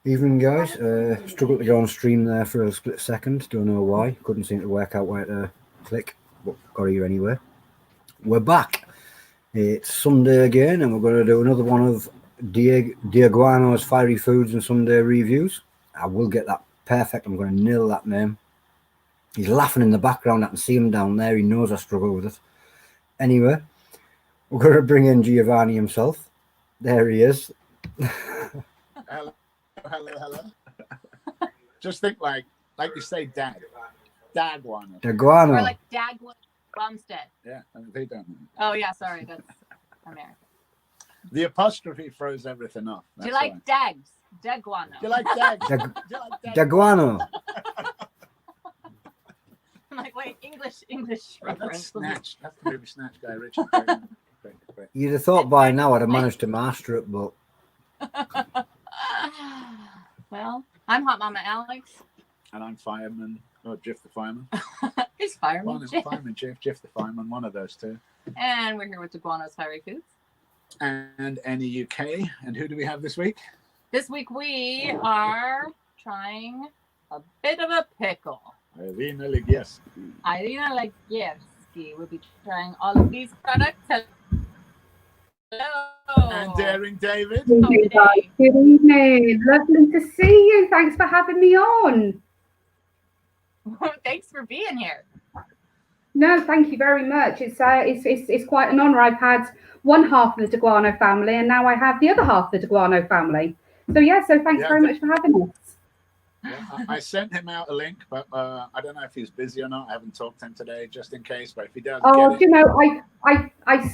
Evening, guys. Struggled to go on stream there for a split second. Don't know why. Couldn't seem to work out where to click, but got here anyway. We're back. It's Sunday again, and we're going to do another one of Giovanni's Firey Foods and Sunday reviews. I will get that perfect. I'm going to nail that name. He's laughing in the background. I can see him down there. He knows I struggle with it. Anyway, we're going to bring in Giovanni himself. There he is. Hello. Just think like you say, Dagwana. Daguano. Or like Dagwana Bumstead. Yeah, they don't know. Oh yeah, sorry, that's American. The apostrophe throws everything off. Do you like Dags? Daguano. Do you like Dags? Daguano. I'm like, wait, English That's reference. Snatch. That's the movie Snatch guy, Richard. Great. You'd have thought by now I'd have managed to master it, but Well, I'm Hot Mama Alex. And I'm Fireman. Oh, Jiff the Fireman. He's Fireman. One is Fireman Jiff the Fireman, one of those two. And we're here with Daguano's Firey Foods. And Any UK. And who do we have this week? This week we are trying a bit of a pickle. Irena Legiewski will be trying all of these products. Hello. And Daring David. Good evening. Lovely to see you. Thanks for having me on. Thanks for being here. No, thank you very much. It's quite an honour. I've had one half of the Daguano family, and now I have the other half of the Daguano family. So thanks very much for having us. Yeah, I sent him out a link, but I don't know if he's busy or not. I haven't talked to him today, just in case. But if he does, I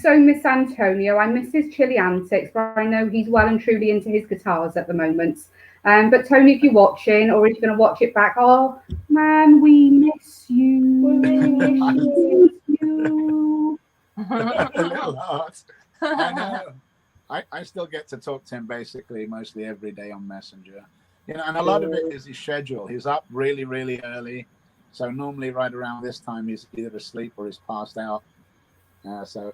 so miss Antonio. I miss his chili antics, but I know he's well and truly into his guitars at the moment. But Tony, if you're watching, or if you're going to watch it back, oh man, we miss you. We miss you. A little heart. I know. I still get to talk to him basically mostly every day on Messenger. You know, and a lot of it is his schedule. He's up really, really early. So normally right around this time, he's either asleep or he's passed out. So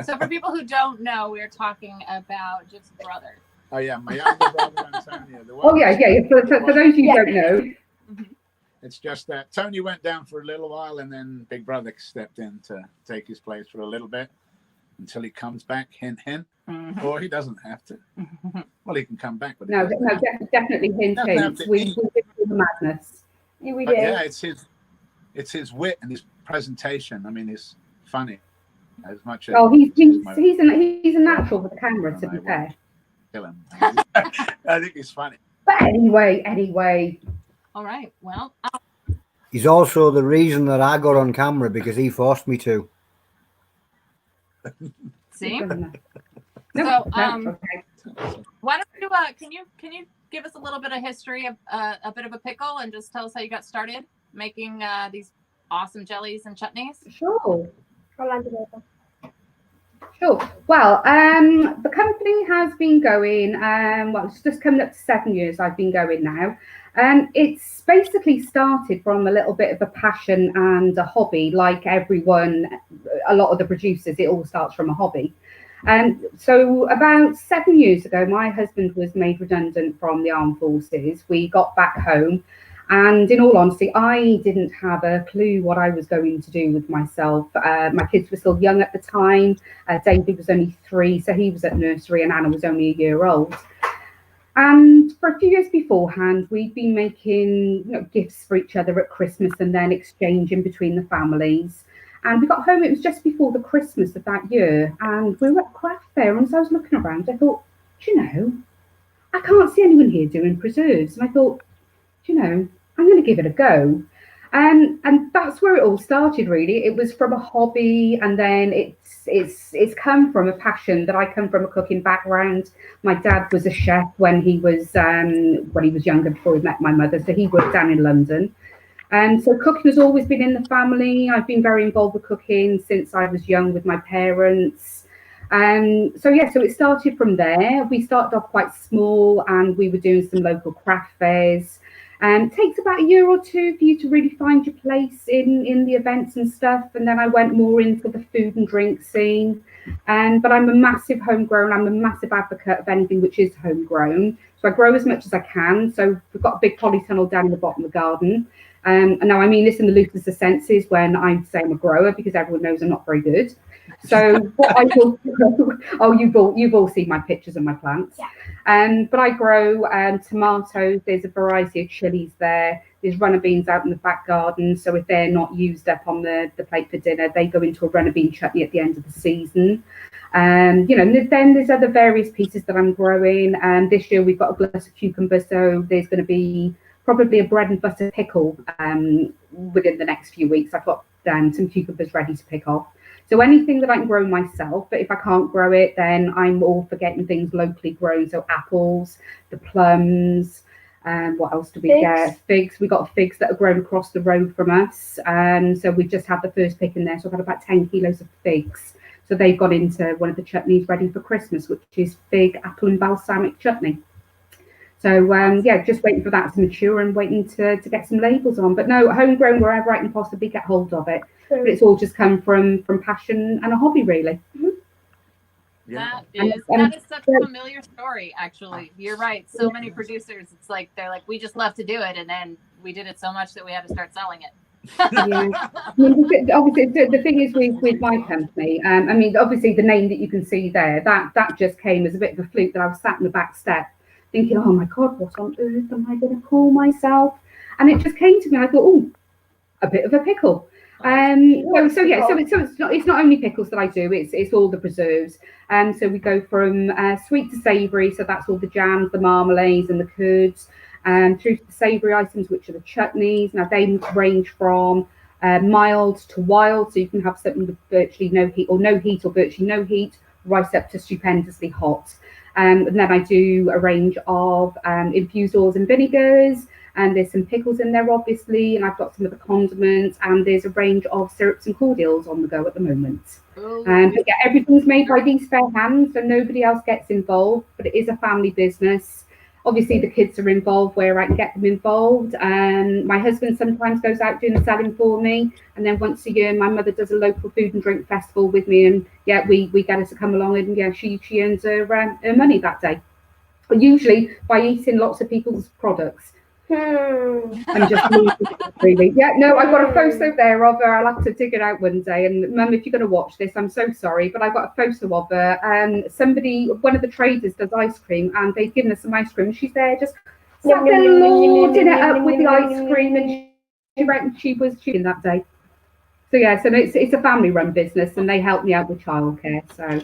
for people who don't know, we're talking about Jeff's brother. Oh, yeah, my younger brother, Antonio. For those of you who don't know. It's just that Tony went down for a little while and then Big Brother stepped in to take his place for a little bit until he comes back, hint, hint. Mm-hmm. Or he doesn't have to. Well, he can come back. But definitely hint. We do the madness. Yeah, we do. Yeah, it's his wit and his presentation. I mean, he's funny as much as. Oh, he's a natural with the camera. To be fair, kill him. I think he's funny. But anyway. All right. Well, he's also the reason that I got on camera because he forced me to. See. So, why don't you can you give us a little bit of history of a bit of a pickle and just tell us how you got started making these awesome jellies and chutneys? Sure. Well, the company has been going. It's just coming up to 7 years. I've been going now. It's basically started from a little bit of a passion and a hobby, like everyone. A lot of the producers, it all starts from a hobby. So about 7 years ago, my husband was made redundant from the armed forces. We got back home, and in all honesty, I didn't have a clue what I was going to do with myself. My kids were still young at the time. David was only 3, so he was at nursery, and Anna was only a year old. And for a few years beforehand, we'd been making gifts for each other at Christmas and then exchanging between the families. And we got home, it was just before the Christmas of that year, and we were at craft fair, and as I was looking around, I thought, I can't see anyone here doing preserves. And I thought, I'm going to give it a go. And that's where it all started, really. It was from a hobby, and then it's come from a passion that I come from a cooking background. My dad was a chef when he was younger, before he met my mother, so he worked down in London. And so cooking has always been in the family. I've been very involved with cooking since I was young with my parents. So it started from there. We started off quite small and we were doing some local craft fairs. Takes about a year or two for you to really find your place in the events and stuff. And then I went more into the food and drink scene. But I'm a massive homegrown. I'm a massive advocate of anything which is homegrown. So I grow as much as I can. So we've got a big polytunnel down in the bottom of the garden. And now I mean this in the loosest of senses when I'm saying I'm a grower, because everyone knows I'm not very good. So what I will grow, oh, you've all seen my pictures of my plants. Yeah. But I grow tomatoes. There's a variety of chilies there. There's runner beans out in the back garden. So if they're not used up on the plate for dinner, they go into a runner bean chutney at the end of the season. Then there's other various pieces that I'm growing. This year we've got a glass of cucumbers. So there's going to be probably a bread and butter pickle within the next few weeks. I've got some cucumbers ready to pick off. So anything that I can grow myself, but if I can't grow it, then I'm all for getting things locally grown. So apples, the plums, what else do we get? Figs. We got figs that are grown across the road from us. So we just had the first pick in there. So I've had about 10 kilos of figs. So they've gone into one of the chutneys ready for Christmas, which is fig, apple and balsamic chutney. So just waiting for that to mature and waiting to get some labels on. But no, homegrown wherever I can possibly get hold of it. But it's all just come from passion and a hobby, really. Mm-hmm. Yeah. That is such a familiar story, actually. You're right. So many producers, it's like they're like, we just love to do it, and then we did it so much that we had to start selling it. Yeah. Obviously, the thing is with my company, obviously the name that you can see there, that just came as a bit of a fluke, that I was sat in the back step thinking, oh my God, what on earth am I going to call myself? And it just came to me. I thought, oh, a bit of a pickle. So it's not only pickles that I do, it's all the preserves. So we go from sweet to savoury, so that's all the jams, the marmalades and the curds, through to the savoury items, which are the chutneys. Now they range from mild to wild, so you can have something with virtually no heat or virtually no heat, right up to stupendously hot. And then I do a range of infused oils and vinegars, and there's some pickles in there, obviously, and I've got some of the condiments, and there's a range of syrups and cordials on the go at the moment. But yeah, everything's made by these fair hands, so nobody else gets involved, but it is a family business. Obviously, the kids are involved where I can get them involved. My husband sometimes goes out doing the selling for me, and then once a year, my mother does a local food and drink festival with me, and yeah, we get her to come along, and yeah, she earns her money that day, but usually by eating lots of people's products. I'm just really. Yeah, no, I've got a photo there of her. I'll have to dig it out one day. And Mum, if you're going to watch this, I'm so sorry, but I've got a photo of her. And one of the traders does ice cream, and they've given her some ice cream. She's there just sat there loading it up with the ice cream, and she reckoned she was shooting that day. So yeah, so it's a family-run business, and they help me out with childcare. So.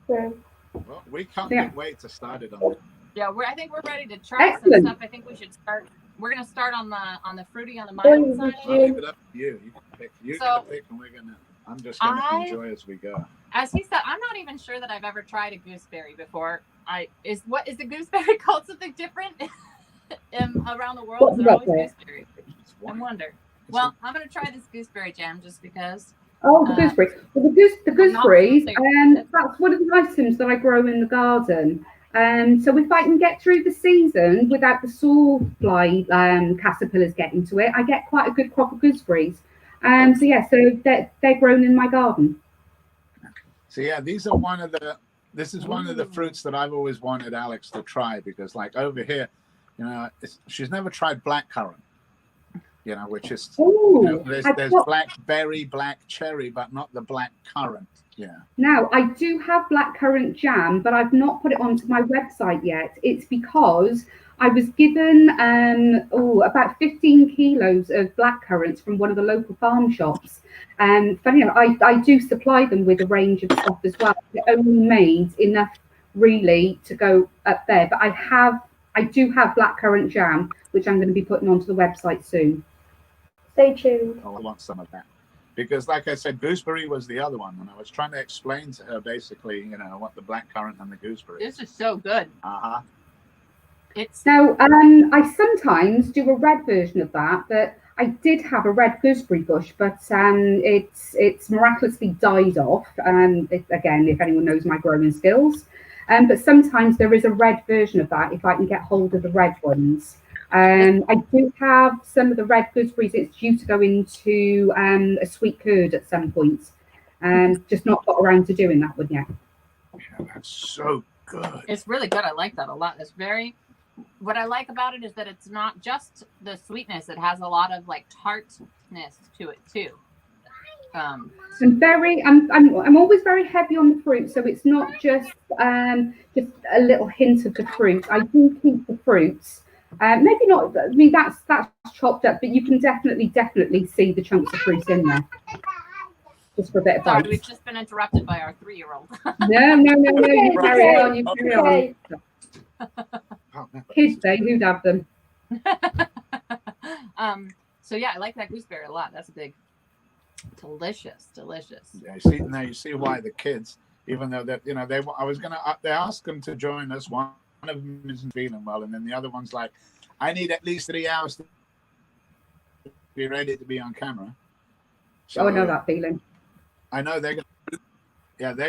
Well, we can't wait to start it on. Yeah, I think we're ready to try some stuff. I think we should start. We're gonna start on the fruity, on the mild side. I'll leave it up to you. You can pick. You're gonna pick, and I'm just gonna enjoy as we go. As he said, I'm not even sure that I've ever tried a gooseberry before. Is the gooseberry called something different around the world? Is it always gooseberry? I wonder. Well, I'm gonna try this gooseberry jam just because. Oh, the gooseberry. Well, the gooseberries, that's one of the items that I grow in the garden. So if I can get through the season without the sawfly caterpillars getting to it, I get quite a good crop of gooseberries. So they're grown in my garden. So yeah, this is one of the fruits that I've always wanted Alex to try, because like over here, she's never tried blackcurrant. Which is there's blackberry, black cherry, but not the black currant. Yeah. Now I do have blackcurrant jam, but I've not put it onto my website yet. It's because I was given about 15 kilos of blackcurrants from one of the local farm shops. And funny enough, I do supply them with a range of stuff as well. It only made enough really to go up there, but I do have blackcurrant jam, which I'm going to be putting onto the website soon. Stay tuned. I want some of that, because like I said, gooseberry was the other one, and I was trying to explain to her basically, what the blackcurrant and the gooseberry. This is so good. Now I sometimes do a red version of that, but I did have a red gooseberry bush, but it's miraculously died off. Again, if anyone knows my growing skills, but sometimes there is a red version of that if I can get hold of the red ones. I do have some of the red gooseberries. It's due to go into a sweet curd at some point. Just not got around to doing that one yet. Yeah, that's so good. It's really good. I like that a lot. It's very. What I like about it is that it's not just the sweetness. It has a lot of like tartness to it too. I'm always very heavy on the fruit, so it's not just a little hint of the fruit. I do keep the fruits. Maybe not. I mean, that's chopped up, but you can definitely see the chunks of fruit in there. Just for a bit of Sorry, bite. we've just been interrupted by our 3-year-old. No. You carry on. You carry on. Oh, man. Kids, who'd have them? So yeah, I like that gooseberry a lot. That's a big, delicious. Yeah, you see why the kids, even though that they ask them to join us. One of them isn't feeling well, and then the other one's like, I need at least 3 hours to be ready to be on camera. So I know that feeling. I know they're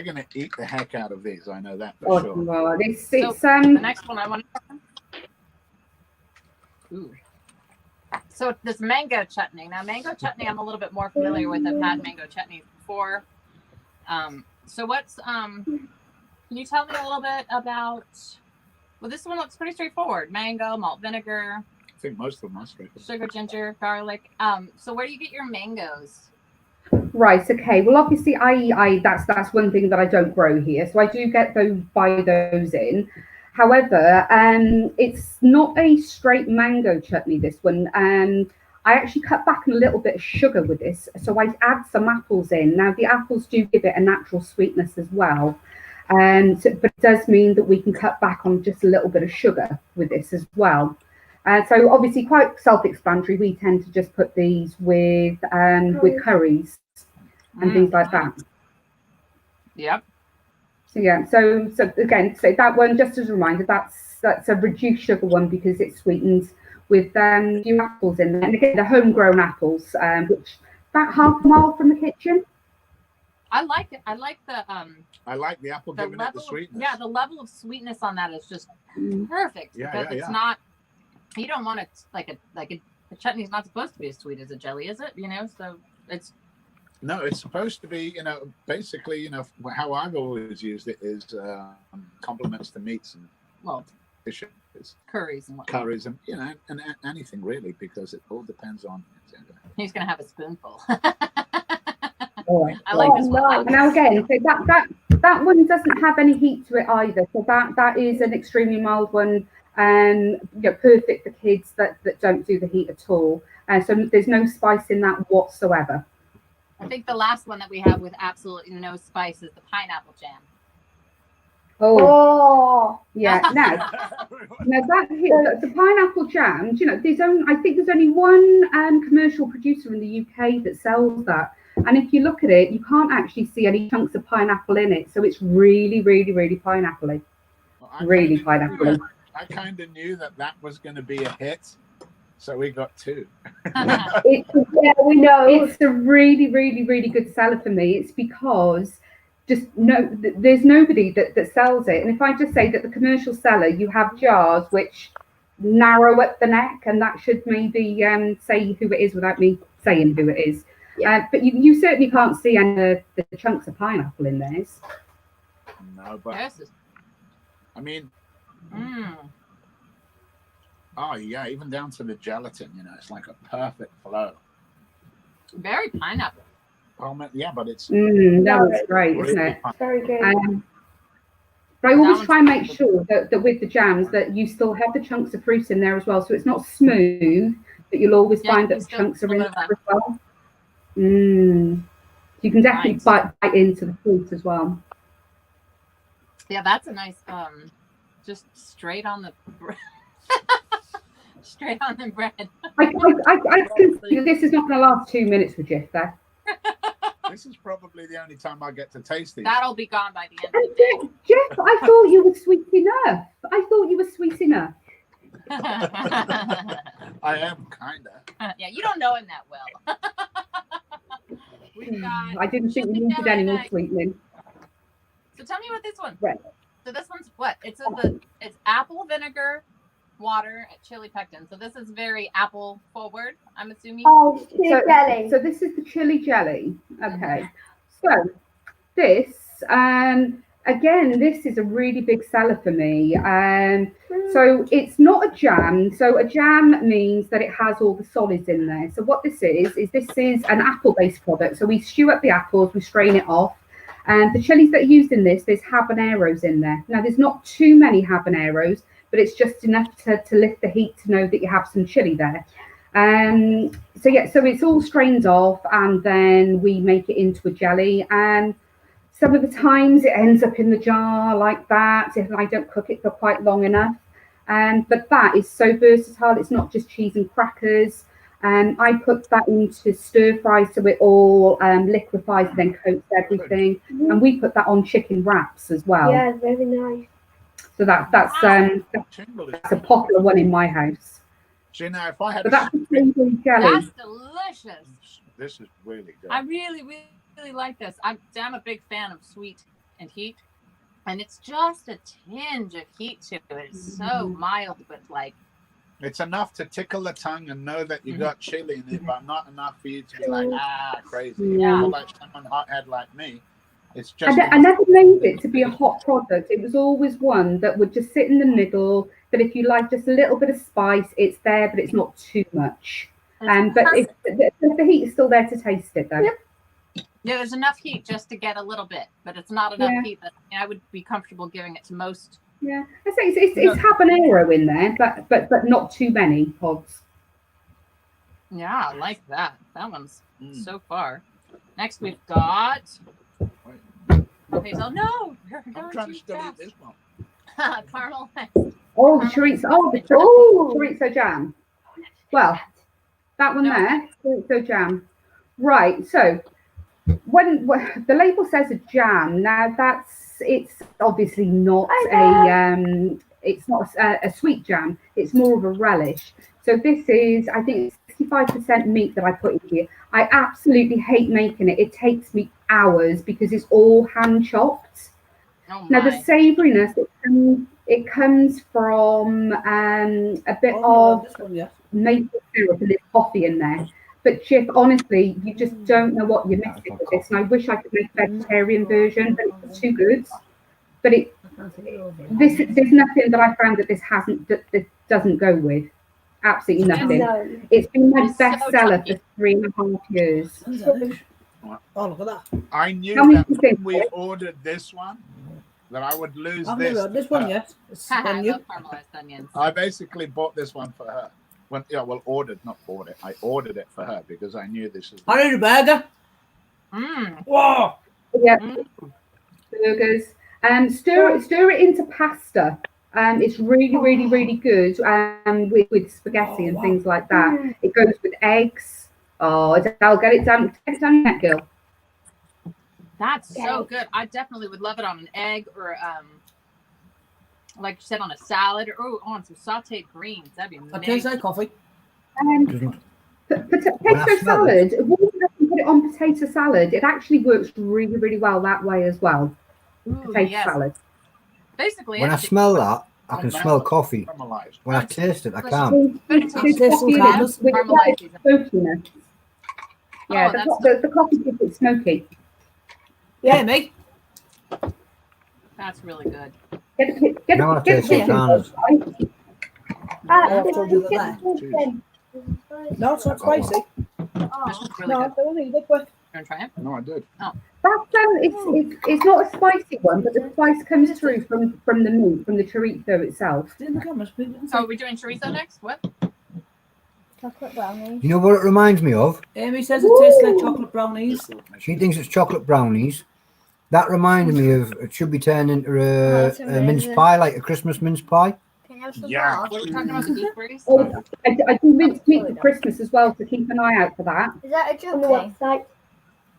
gonna eat the heck out of these. I know that for sure. Well, the next one I want to. Ooh. So this mango chutney. Now, mango chutney, I'm a little bit more familiar with. I've had mango chutney before. So what's Can you tell me a little bit about? Well, this one looks pretty straightforward. Mango, malt vinegar. I think most of them are straightforward. Sugar, ginger, garlic. So where do you get your mangoes? Right. Okay. Well, obviously, that's one thing that I don't grow here, so I do buy those in. However, it's not a straight mango chutney. This one, I actually cut back a little bit of sugar with this, so I add some apples in. Now, the apples do give it a natural sweetness as well, but it does mean that we can cut back on just a little bit of sugar with this as well. So obviously quite self-explanatory. We tend to just put these with curries and things like that. Yep. So yeah, so again, so that one, just as a reminder, that's a reduced sugar one because it sweetens with a few apples in there. And again, the homegrown apples, which about half a mile from the kitchen. I like it. I like the apple giving it the sweetness. Yeah, the level of sweetness on that is just perfect. Yeah, because it's not. You don't want it like a chutney's not supposed to be as sweet as a jelly, is it? So it's. No, it's supposed to be. Basically, how I've always used it is compliments to meats and dishes, curries and whatnot. Curries and and anything really, because it all depends on. He's gonna have a spoonful. Oh, I like this one. Now again, so that one doesn't have any heat to it either. So that is an extremely mild one. Perfect for kids that don't do the heat at all. So there's no spice in that whatsoever. I think the last one that we have with absolutely no spice is the pineapple jam. Oh. Yeah. Now that the pineapple jam. I think there's only one commercial producer in the UK that sells that. And if you look at it, you can't actually see any chunks of pineapple in it. So it's really, really, really pineapple-y. Really pineapple-y. I kind of knew that was going to be a hit, so we got 2. We know it's a really, really, really good seller for me. It's because there's nobody that sells it. And if I just say that the commercial seller, you have jars which narrow at the neck, and that should maybe say who it is without me saying who it is. But you certainly can't see any of the chunks of pineapple in theirs. No, but I mean. Oh yeah, even down to the gelatin, it's like a perfect flow. Very pineapple. Yeah, but it's that's great, isn't it? Very good. But I always try and make sure that with the jams that you still have the chunks of fruit in there as well, so it's not smooth, but you'll always find that the chunks are in there as well. You can definitely bite into the fruit as well. Yeah, that's a nice just straight on the bread. Straight on the bread. I consider this is not going to last 2 minutes with Jeff there. This is probably the only time I get to taste these. That'll be gone by the end of the day. Jeff, I thought you were sweet enough. I am kind of. Yeah, you don't know him that well. I didn't think we needed any more sweetening. So tell me what this one. Right. So this one's what? It's apple vinegar, water, chili pectin. So this is very apple forward, I'm assuming. Oh, chili jelly. So this is the chili jelly. Okay. So this, again, this is a really big seller for me. So it's not a jam. So a jam means that it has all the solids in there. So what this is an apple-based product. So we stew up the apples, we strain it off. And the chilies that are used in this, there's habaneros in there. Now, there's not too many habaneros, but it's just enough to lift the heat to know that you have some chili there. So yeah, so it's all strained off, and then we make it into a jelly. And some of the times it ends up in the jar like that if I don't cook it for quite long enough. But that is so versatile. It's not just cheese and crackers. I put that into stir fry so it all liquefies and then coats everything. And we put that on chicken wraps as well. Yeah, very nice. So that's a popular one in my house. See, now if I had But that's the same jelly. That's delicious. this is really good. I really like this. I'm a big fan of sweet and heat. And it's just a tinge of heat to it. It's so mild, but like It's enough to tickle the tongue and know that you got chili in it, but not enough for you to be like, crazy. Yeah. Or like someone hothead like me. It's just. I never made it to be a hot product. It was always one that would just sit in the middle. That if you like just a little bit of spice, it's there, but it's not too much. But the heat is still there to taste it, though. Yep. Yeah, there's enough heat just to get a little bit, but it's not enough heat that I would be comfortable giving it to most. Yeah, I say it's habanero in there, but not too many pods. Yeah, I like that. That one's so far. Next we've got. Okay, so no, I'm trying to still eat this one. Caramel. Oh, the chorizo jam. Well, that one there, chorizo jam. Right, so when the label says a jam, now it's obviously not a sweet jam. It's more of a relish. So this is, I think, 65% meat that I put in here. I absolutely hate making it. It takes me hours because it's all hand chopped. Oh now the savouriness it comes from a bit of maple syrup and there's coffee in there. But Chip, honestly, you just don't know what you're missing with this. And I wish I could make a vegetarian version, but it's too good. But there's nothing that I found that this doesn't go with. Absolutely nothing. No. It's been my bestseller for 3.5 years. Oh, look at that. I knew How many that do you think? when we ordered this one, that I would lose I've this. never had this one yet. It's I brand new. love caramelized onions. I basically bought this one for her. Not bought it. I ordered it for her because I knew this is. I need a burger. Whoa! Yeah, burgers. Stir it into pasta. It's really, really, really good with spaghetti and things like that. It goes with eggs. Oh, I'll get it done. Get it done, that girl. That's so good. I definitely would love it on an egg or, like you said, on a salad or on some sauteed greens. That'd be amazing. I taste like coffee. Potato salad. If you put it on potato salad, it actually works really, really well that way as well. Potato salad. Basically, when I smell that, I can smell coffee. Caramelized. When I taste it, I can't. Smokiness. Yeah, the coffee gives it smoky. Yeah, me. That's really good. Now I taste it, Dana's. I've told you that. No, it's not spicy. This is really No, good. don't need it quick. You want to try it? No, I did. It's not a spicy one, but the spice comes through from the meat, from the chorizo itself. In the cameras, please. So are we doing chorizo next? What? Chocolate brownies. You know what it reminds me of? Amy says it tastes like chocolate brownies. She thinks it's chocolate brownies. That reminds me of, it should be turned into a mince pie, like a Christmas mince pie. Can you have some Yeah. more? What are we talking about? The gooseberries? Oh, I do mince meat for Christmas as well, so keep an eye out for that. Is that a joke thing?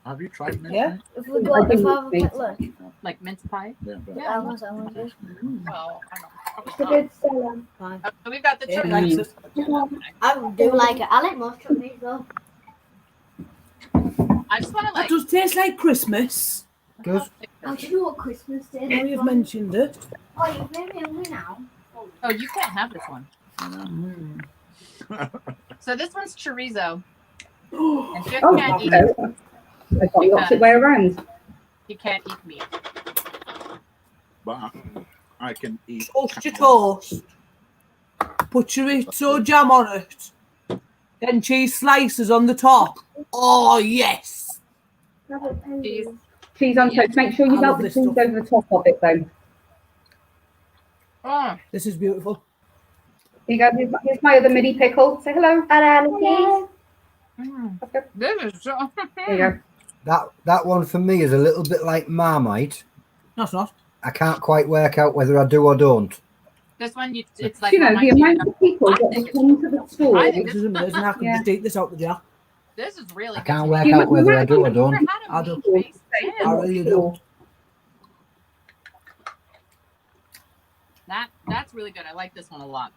Have you tried mint? Yeah. If we go if I have a pet lunch. Like mince pie? Yeah, but Yeah. I want some. Well, I don't know. It's a good seller. So we've got the Yeah, chutney. likes I do like it. I like most chutneys though. I just want to That like. does taste like Christmas. Does? Oh, do you know what Christmas did? Now you've mentioned it. Oh, you've made me hungry now. Oh, you can't have this one. You know? So this one's chorizo. And Oh, Jeff can't eat it. I got the opposite way around. He can't eat meat. But I can eat. Toast your toast. Put chorizo jam on it. Then cheese slices on the top. Oh, yes. Cheese. Cheese on toast. Make sure you I melt love the this cheese stuff. over the top of it, though. Oh, This is beautiful. Here you go. Here's my other mini pickle. Say hello. this is so. There you go. That one for me is a little bit like Marmite. No, it's not. I can't quite work out whether I do or don't. This one, it's like You know, the amount of people I that think will come to the store. I think This is amazing. I can Yeah. just take this out the jar. This is really I good. can't to work me. out whether I do or I've never don't. had a I do. meat-based I jam. really do. That's really good. I like this one a lot.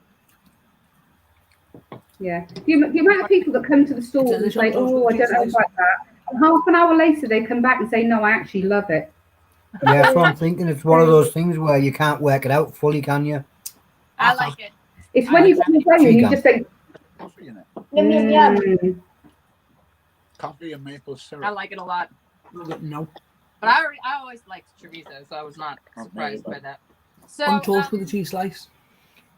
Yeah. The amount of people that come to the store It's and delicious. say, oh, I don't know about that. And half an hour later, they come back and say, no, I actually love it. Yeah, that's what I'm thinking. It's one of those things where you can't work it out fully, can you? I like it. It's when you go away and you just think, Coffee in it. Coffee and maple I syrup. like it a lot. No. But I always liked chorizo, so I was not surprised by that. So On toast with a cheese slice.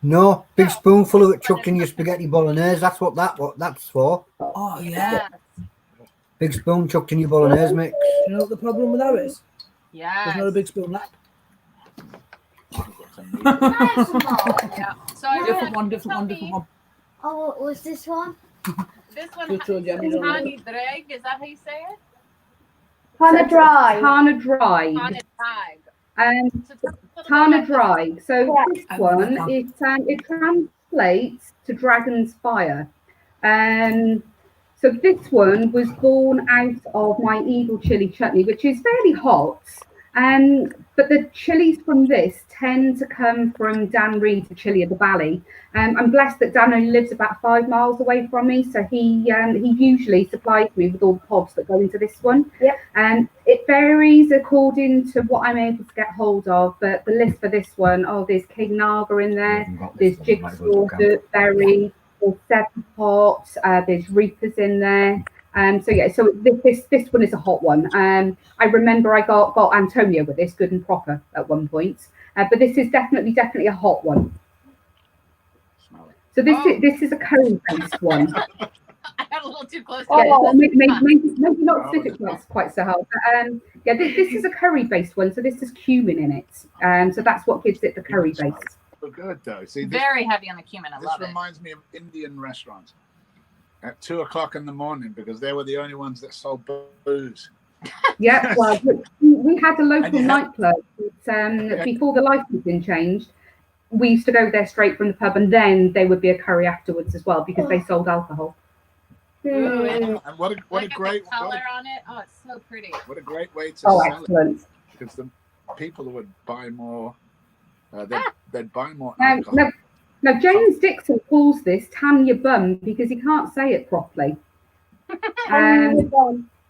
No, big spoonful of it chucked in your spaghetti bolognese. That's what that's for. Oh, yeah. Big spoon chucked in your bolognese mix. Do you know what the problem with that is? Yeah. There's not a big spoon left. Yeah. So I Different had- one. Oh, what was this one? This one Which one, Jenny? is Tanya Drake. Is that how you say it? Tanya Drake. Tana Dry. Tanya Drake. So So Tana Dry. So this Yeah. one, it translates to Dragon's Fire. So this one was born out of my evil chili chutney, which is fairly hot. But the chilies from this tend to come from Dan Reed, the chili of the valley. I'm blessed that Dan only lives about 5 miles away from me, so he usually supplies me with all the pods that go into this one. Yep. It varies according to what I'm able to get hold of, but the list for this one, there's King Naga in there, there's Jigsaw, Berry, there's Seven Pot, there's Reapers in there. So this one is a hot one. I remember I got Antonio with this, good and proper, at one point. But this is definitely a hot one. Smell it. So this is a curry-based one. I got a little too close. Yeah, maybe not stick it quite so hard. But, this is a curry-based one, so this is cumin in it. So that's what gives it the curry base. So good though. See, Very heavy on the cumin. I this love it. reminds me of Indian restaurants at 2 o'clock in the morning because they were the only ones that sold booze. Yeah, well, we had a local And you had- nightclub before the licensing changed. We used to go there straight from the pub, and then there would be a curry afterwards as well because they sold alcohol. Ooh, And what a look at great the color on it. Oh, it's so pretty. what a great way to Oh, sell it excellent! because the people would buy more. They'd buy more Now, alcohol. now, James Dixon calls this Tanya Bum because he can't say it properly.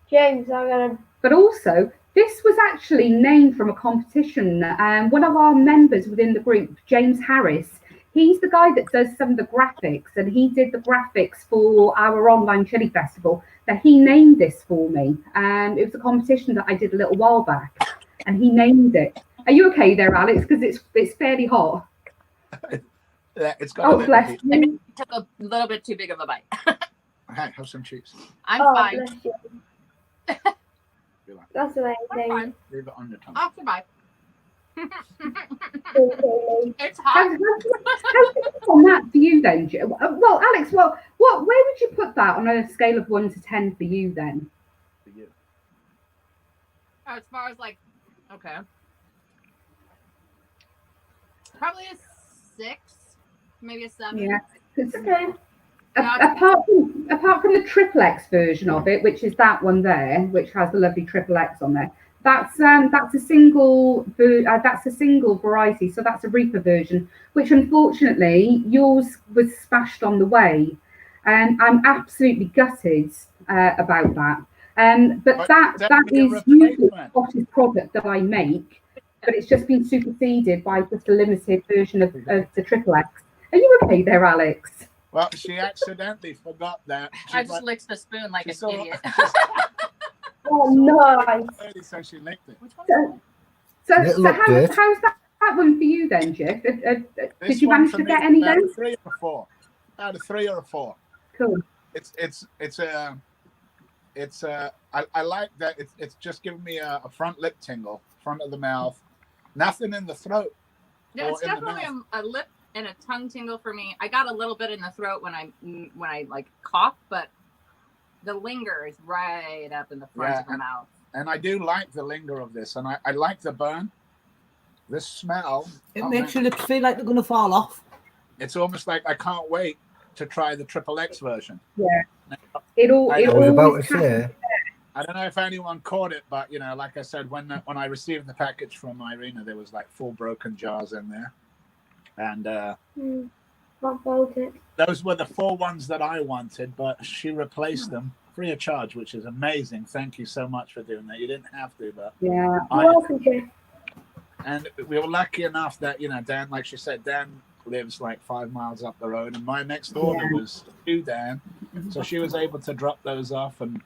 James, I'm gonna. But also, this was actually named from a competition. One of our members within the group, James Harris, he's the guy that does some of the graphics, and he did the graphics for our online chili festival. That he named this for me. It was a competition that I did a little while back, and he named it. Are you okay there, Alex? Because it's fairly hot. Yeah, it's got a Oh, little bless heat. I you. took a little bit too big of a bite. Hey, have some chips. I'm Oh, fine. bless you. Be like, That's I'm amazing. fine. leave it on your tongue. I'll survive. Really. It's How hot. on that for you then? Well, Alex, where would you put that on a scale of 1 to 10 for you then? For you. As far as okay. Probably a 6, maybe a 7. Yeah. 'Cause Okay. apart from the triple X version of it, which is that one there, which has the lovely triple X on there, that's a single variety, so that's a Reaper version, which unfortunately yours was smashed on the way, and I'm absolutely gutted about that. But that be a is usually the replacement. hottest product that I make, but it's just been superseded by just a limited version of the triple X. Are you okay there, Alex? Well, she accidentally forgot that. I just licked the spoon like an idiot. Oh, nice. So she licked it. So Little how's update. that one for you then, Jeff? Did This you one manage for to me get is any about then? a 3 or a 4. About a 3 or a 4. Cool. I like that it's just giving me a front lip tingle, front of the mouth, nothing in the throat. Yeah, it's or in the definitely mouth. a lip and a tongue tingle for me. I got a little bit in the throat when I like cough, but the linger is right up in the front of the mouth. And I do like the linger of this, and I like the burn. This smell. It makes your lips feel like they're going to fall off. It's almost like I can't wait to try the XXX version. Yeah. I was about to say. I don't know if anyone caught it, but like I said, when I received the package from Irena, there was like 4 broken jars in there, and Not voted. those were the 4 ones that I wanted, but she replaced them free of charge, which is amazing. Thank you so much for doing that. You didn't have to, but Yeah. Welcome, Jeff. and we were lucky enough that Dan, like she said, Dan lives like 5 miles up the road, and my next order was to Dan, so she was able to drop those off, and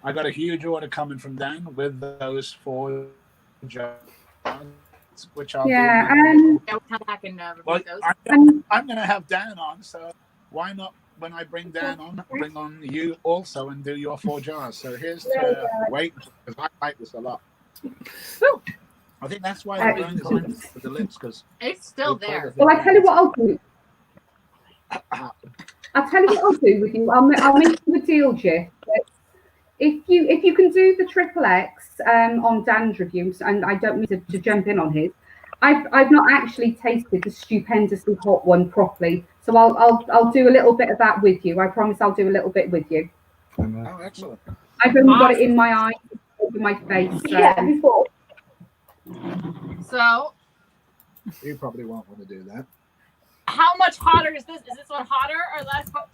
I got a huge order coming from Dan with those 4 jars, which I'll Yeah. I'll come back and well, repeat those. I'm going to have Dan on, so why not? When I bring Dan on, bring on you also and do your 4 jars. So here's to wait, because I like this a lot. I think that's why the burn is in for the lips, because It's still there. Well, I tell you what I'll do. I'll tell you what I'll do with you. I'll make you a deal, Jeff. If you can do the XXX on Dan's reviews, and I don't need to jump in on his, I've not actually tasted the stupendously hot one properly, so I'll do a little bit of that with you. I promise I'll do a little bit with you. oh, excellent. I've only got it in my eyes, over my face. So. Yeah, before. So, You probably won't want to do that. how much hotter is this? Is this one hotter or less hot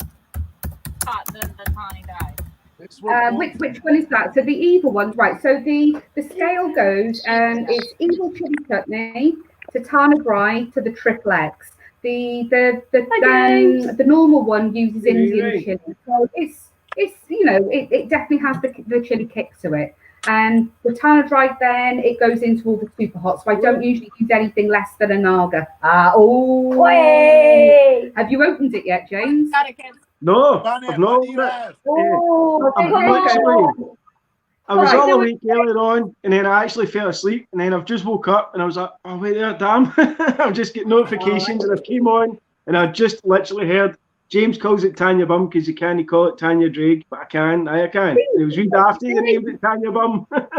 than the Tawny Dye? This one, Which one is that? So the evil ones, right? So the scale goes, it's evil chili chutney to Tanya Drake to the XXX. The normal one uses Indian chili, so it's it definitely has the chili kick to it. And the Tanya Drake, then it goes into all the super hot. So I don't usually use anything less than a Naga. Way. Have you opened it yet, James? Got it, kids. No, Bunny, I've not. what do you have? Oh, I'm okay. literally, I was Right, all so awake earlier on, and then I actually fell asleep, and then I've just woke up, and I was like, oh wait there, damn. I'm just getting notifications, and I came on, and I just literally heard, James calls it Tanya Bum, because you can't call it Tanya Drake, but I can. It was read after the name it Tanya Bum. Tanya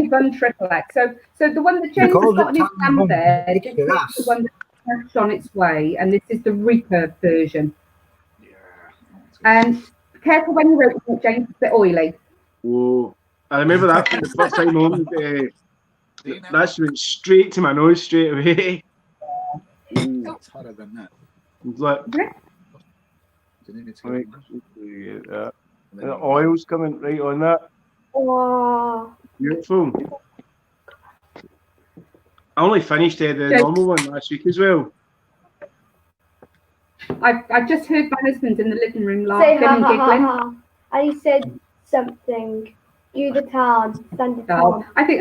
Bun XXX. So the one that James has got in his hand there, this is the one that's on its way, and this is the Reaper version. And careful when you open it, James, it's a bit oily. Whoa. I remember that from the first time on. That went straight to my nose straight away. It's hotter than that. It's like, Didn't it right, the oil's coming right on that. Wow. Beautiful. I only finished the normal one last week as well. I've just heard my husband in the living room Say laughing ha and ha ha giggling. ha. And he said something. You the town, stand the Oh, town. I think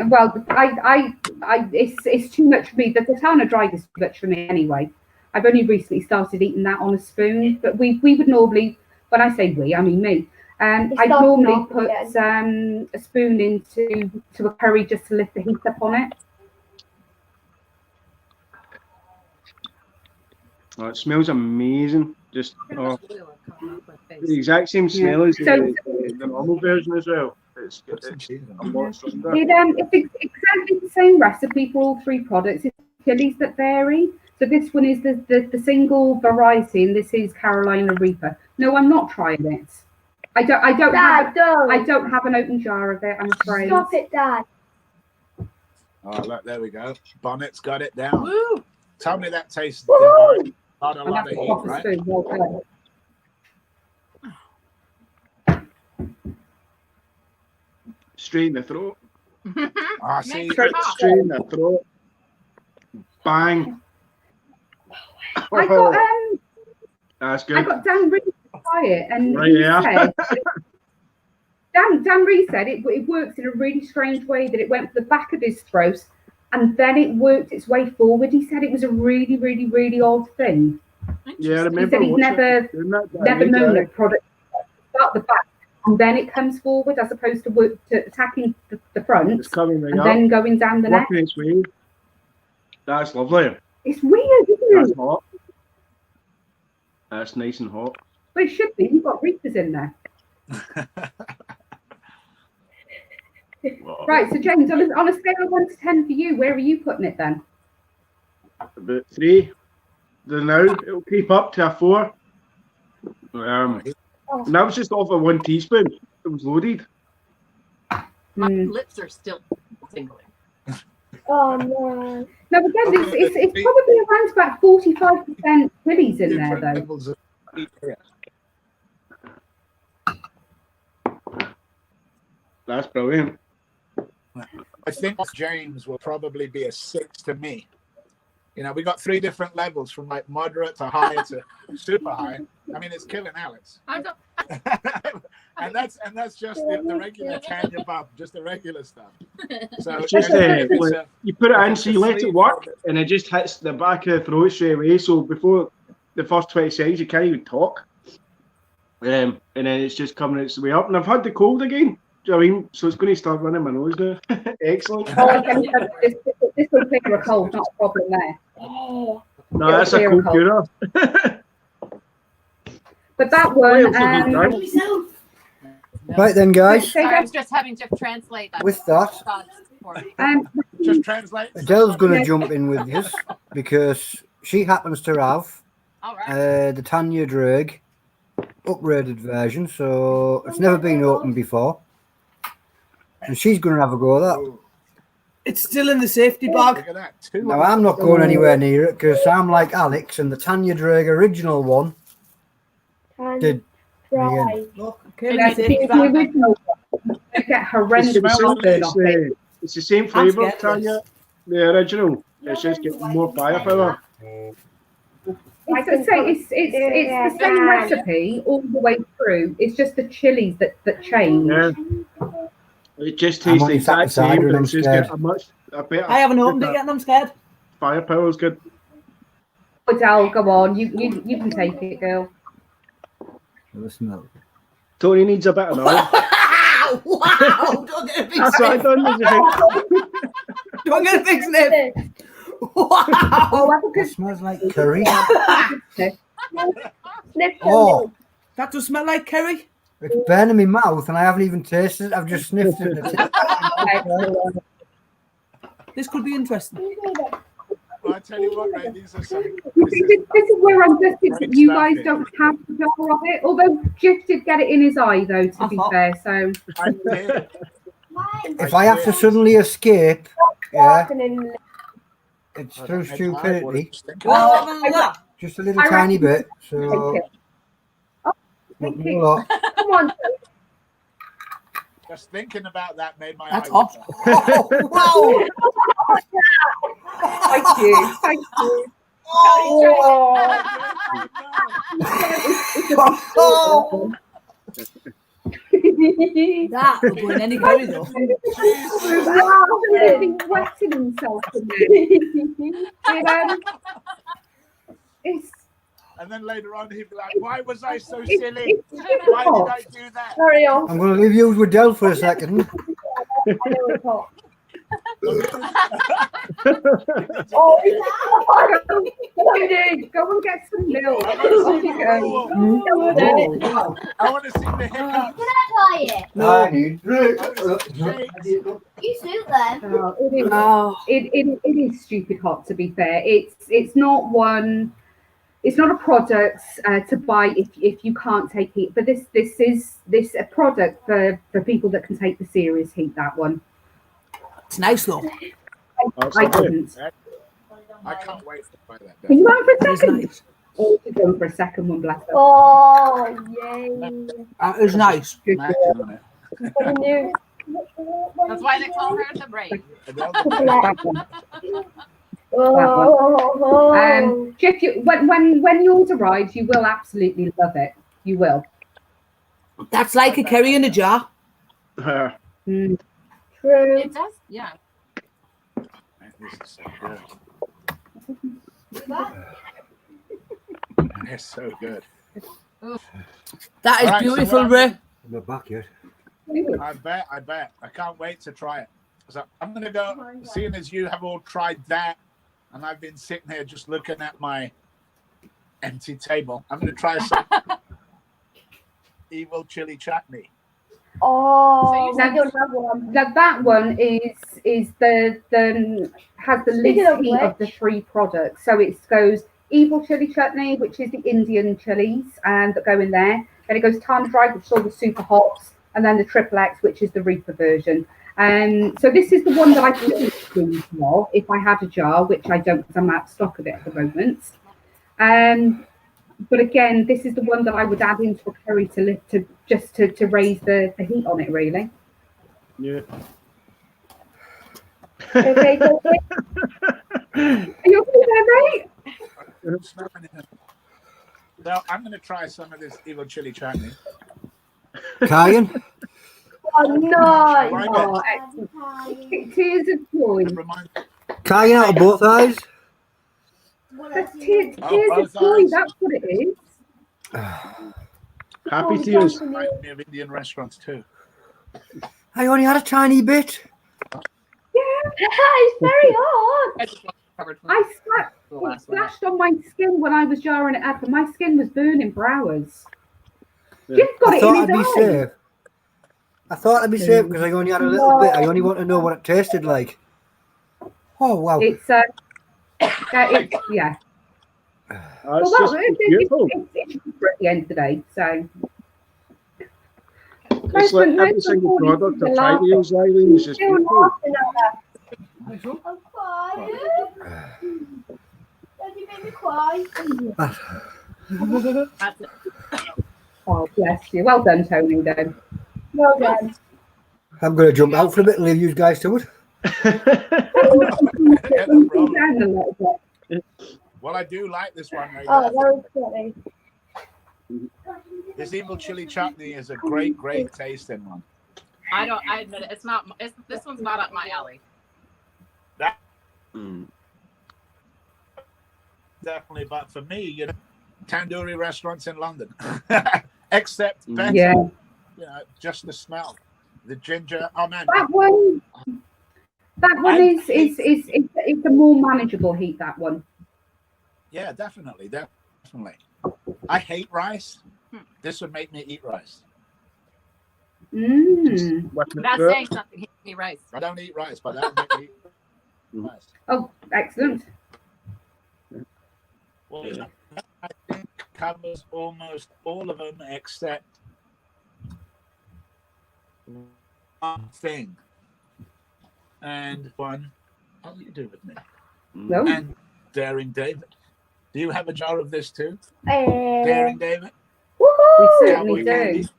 it's too much for me. The Tanya Drake is too much for me anyway. I've only recently started eating that on a spoon, but we would normally, when I say we, I mean me. I'd normally put a spoon into a curry just to lift the heat up on it. Oh, it smells amazing. Just the exact same smell as the normal version as well. It's a lot stronger. It's exactly the same recipe for all 3 products. It's chilies that vary. So this one is the single variety, and this is Carolina Reaper. No, I'm not trying it. I don't have an open jar of it, I'm afraid. Stop it, Dad. Oh, look, there we go. Bonnet's got it down. Woo! Tell me that tastes Woo! divine. Not a lot of heat, Off the right? spoon, well done. Straight in the throat. Ah, see, Straight in the throat. Bang. I got That's I good. got Dan Reed to try it, and Right, he yeah. said Dan Reed said it works in a really strange way, that it went for the back of his throat and then it worked its way forward. He said it was a really, really, really odd thing. Yeah, I He remember said he's watching never it, doing that, never Reed, known aye. a product start the back and then it comes forward, as opposed to attacking the front It's coming right and up, then going down the neck. working its way. That's lovely. It's weird, isn't That's it? hot. That's nice and hot. But it should be. You've got reapers in there. Wow. Right, so James, on a scale of 1 to 10 for you, where are you putting it then? About 3. Then now it'll creep up to a 4. And that was just off of 1 teaspoon. It was loaded. My Hmm. lips are still tingling. Oh no. No, but again, Okay, it's probably around about 45% chilies in there, Different though. levels of heat, yeah. That's brilliant. I think James will probably be a 6 to me. You know, we got 3 different levels, from like moderate to high to super high. I mean, it's killing Alex. I don't. and that's just the regular Tanya Bub, just the regular stuff. So It's just if it's like, you put it in, so you let it work, and it just hits the back of the throat straight away. So before the first 20 seconds, you can't even talk. And then it's just coming its way up. And I've had the cold again. Do you know what I mean? So it's going to start running my nose now. Excellent. This will clear a cold, not a problem there. Oh. No, that's a cold cure. But that one, Right then, guys. Sorry, I was just having to translate that. With that, for me. just translate. Adele's going to jump in with us because she happens to have All right. the Tanya Drake upgraded version, so it's never been opened before. And she's going to have a go at that. It's still in the safety Look bag. at that. 2 Now, I'm not going anywhere near it because I'm like Alex, and the Tanya Drake original one did. Try. Look, okay, in the the safety bag. original one, they get horrendous It's heartburn off it. it's the same I'm flavour, scared of Tanya. The original. It's just getting more firepower. It's the same recipe all the way through. It's just the chilies that change. Yeah. It just I'm tastes on the the exact side same, and but I'm it's just scared. got a better. I haven't opened it yet and I'm scared. Firepower is good. Adele, go on. You can take it, girl. The smell. Tony needs a bit of knowledge. Wow! Don't get a big That's what I sniff. done. Did you think? Don't get a big sniff. Wow! Oh, that's a It good smells like curry. sniff. Sniff Oh, That does smell like curry. it's burning my mouth and I haven't even tasted it. I've just sniffed it. This could be interesting. Well, I tell you what, right? These are some. This is where I'm gutted that you guys don't have the jar of it. Although Jeff did get it in his eye, though, to be fair. So I did. If I have to suddenly escape, yeah, Darkening. it's through stupidity. Well, other than that, Just a little I tiny reckon- bit. So, take it. Oh, not take a it. lot. Come on. Just thinking about that made my that's eye hot. water. Oh, wow! Thank you. Thank you. Oh, that would go in any curry though. Wow, he's been wetting himself in there. It's And then later on, he'd be like, "Why was I so silly? Why did I do that?" Carry on. I'm going to leave you with Del for a second. I know it's hot. Oh, Lady, go and get some milk. Off you go. I want to see the hiccups. Can I try it? I need You suit them. Oh, it is. Oh, It is stupid hot, to be fair. It's not one. It's not a product to buy if you can't take heat. But this is a product for people that can take the serious heat. That one. it's nice though. I couldn't. I can't wait to try that. Can you go for a It is second? nice. Oh, she's going for a second one, bless her. Oh, yay. That is nice. Good Smacking girl. on it. For the new. That's why they call her the brain. That one. Oh. If you, when yours arrives, you will absolutely love it. You will. That's like a curry in a jar. True. It does, yeah. This is so good. It's so good. That is All right, so beautiful, what Ray. We're back yet. I bet. I can't wait to try it. So I'm going to go, seeing as you have all tried that, and I've been sitting here just looking at my empty table, I'm going to try some evil chili chutney. Oh, So you I don't have one. Now that one is the has the Speaking least of heat of the which- 3 products. So it goes evil chili chutney, which is the Indian chilies, and that go in there. Then it goes Tanya Drake, which is all the super hots, and then the Triple X, which is the Reaper version. So this is the one that I could choose more if I had a jar, which I don't because I'm out of stock of it at the moment. But again, this is the one that I would add into a curry to raise the heat on it, really. Yeah. Okay, so Are you okay there, mate? So I'm going to try some of this evil chili chutney. Cayenne? oh no. Right. Oh, excellent. Tears of joy. It reminds Cayenne out of both eyes? That's tears Oh, of both joy, eyes. that's what it is. Happy tears. reminds me of Indian restaurants too. I only had a tiny bit. It's very hard. It splashed on my skin when I was jarring it up, and my skin was burning for hours. Yeah. Jim's got I it thought in I'd his eye. be safe. I thought I'd be safe because I only had a little bit. I only want to know what it tasted like. Oh, wow. It's yeah. That's Well, just beautiful. it's at the end of the day. So It's like every single product I've tried to use, Eileen, is just Still beautiful. laughing at that. I'm crying. Daddy made me cry. That's it. oh, bless you. Well done, Tony. Then. Well done. I'm going to jump out for a bit and leave you guys to it. Yeah, no problem. Down a little bit. Well, I do like this one. Right Oh, there. that was funny. This evil chili chutney is a great tasting one. I admit it. It's not. This one's not up my alley. Definitely, but for me, you know, tandoori restaurants in London, except better. Yeah. You know, just the smell, the ginger. Oh man, That one is it's a more manageable heat. That one. yeah, definitely. I hate rice. This would make me eat rice. Mm. That's saying something. Hit me rice. I don't eat rice, but that would make me eat rice. Oh, excellent. Well, I think covers almost all of them except one thing. And one, what do you do with me? No. And Daring David. Do you have a jar of this too? Eh, Daring David? We woohoo! certainly Cowboy candy? do.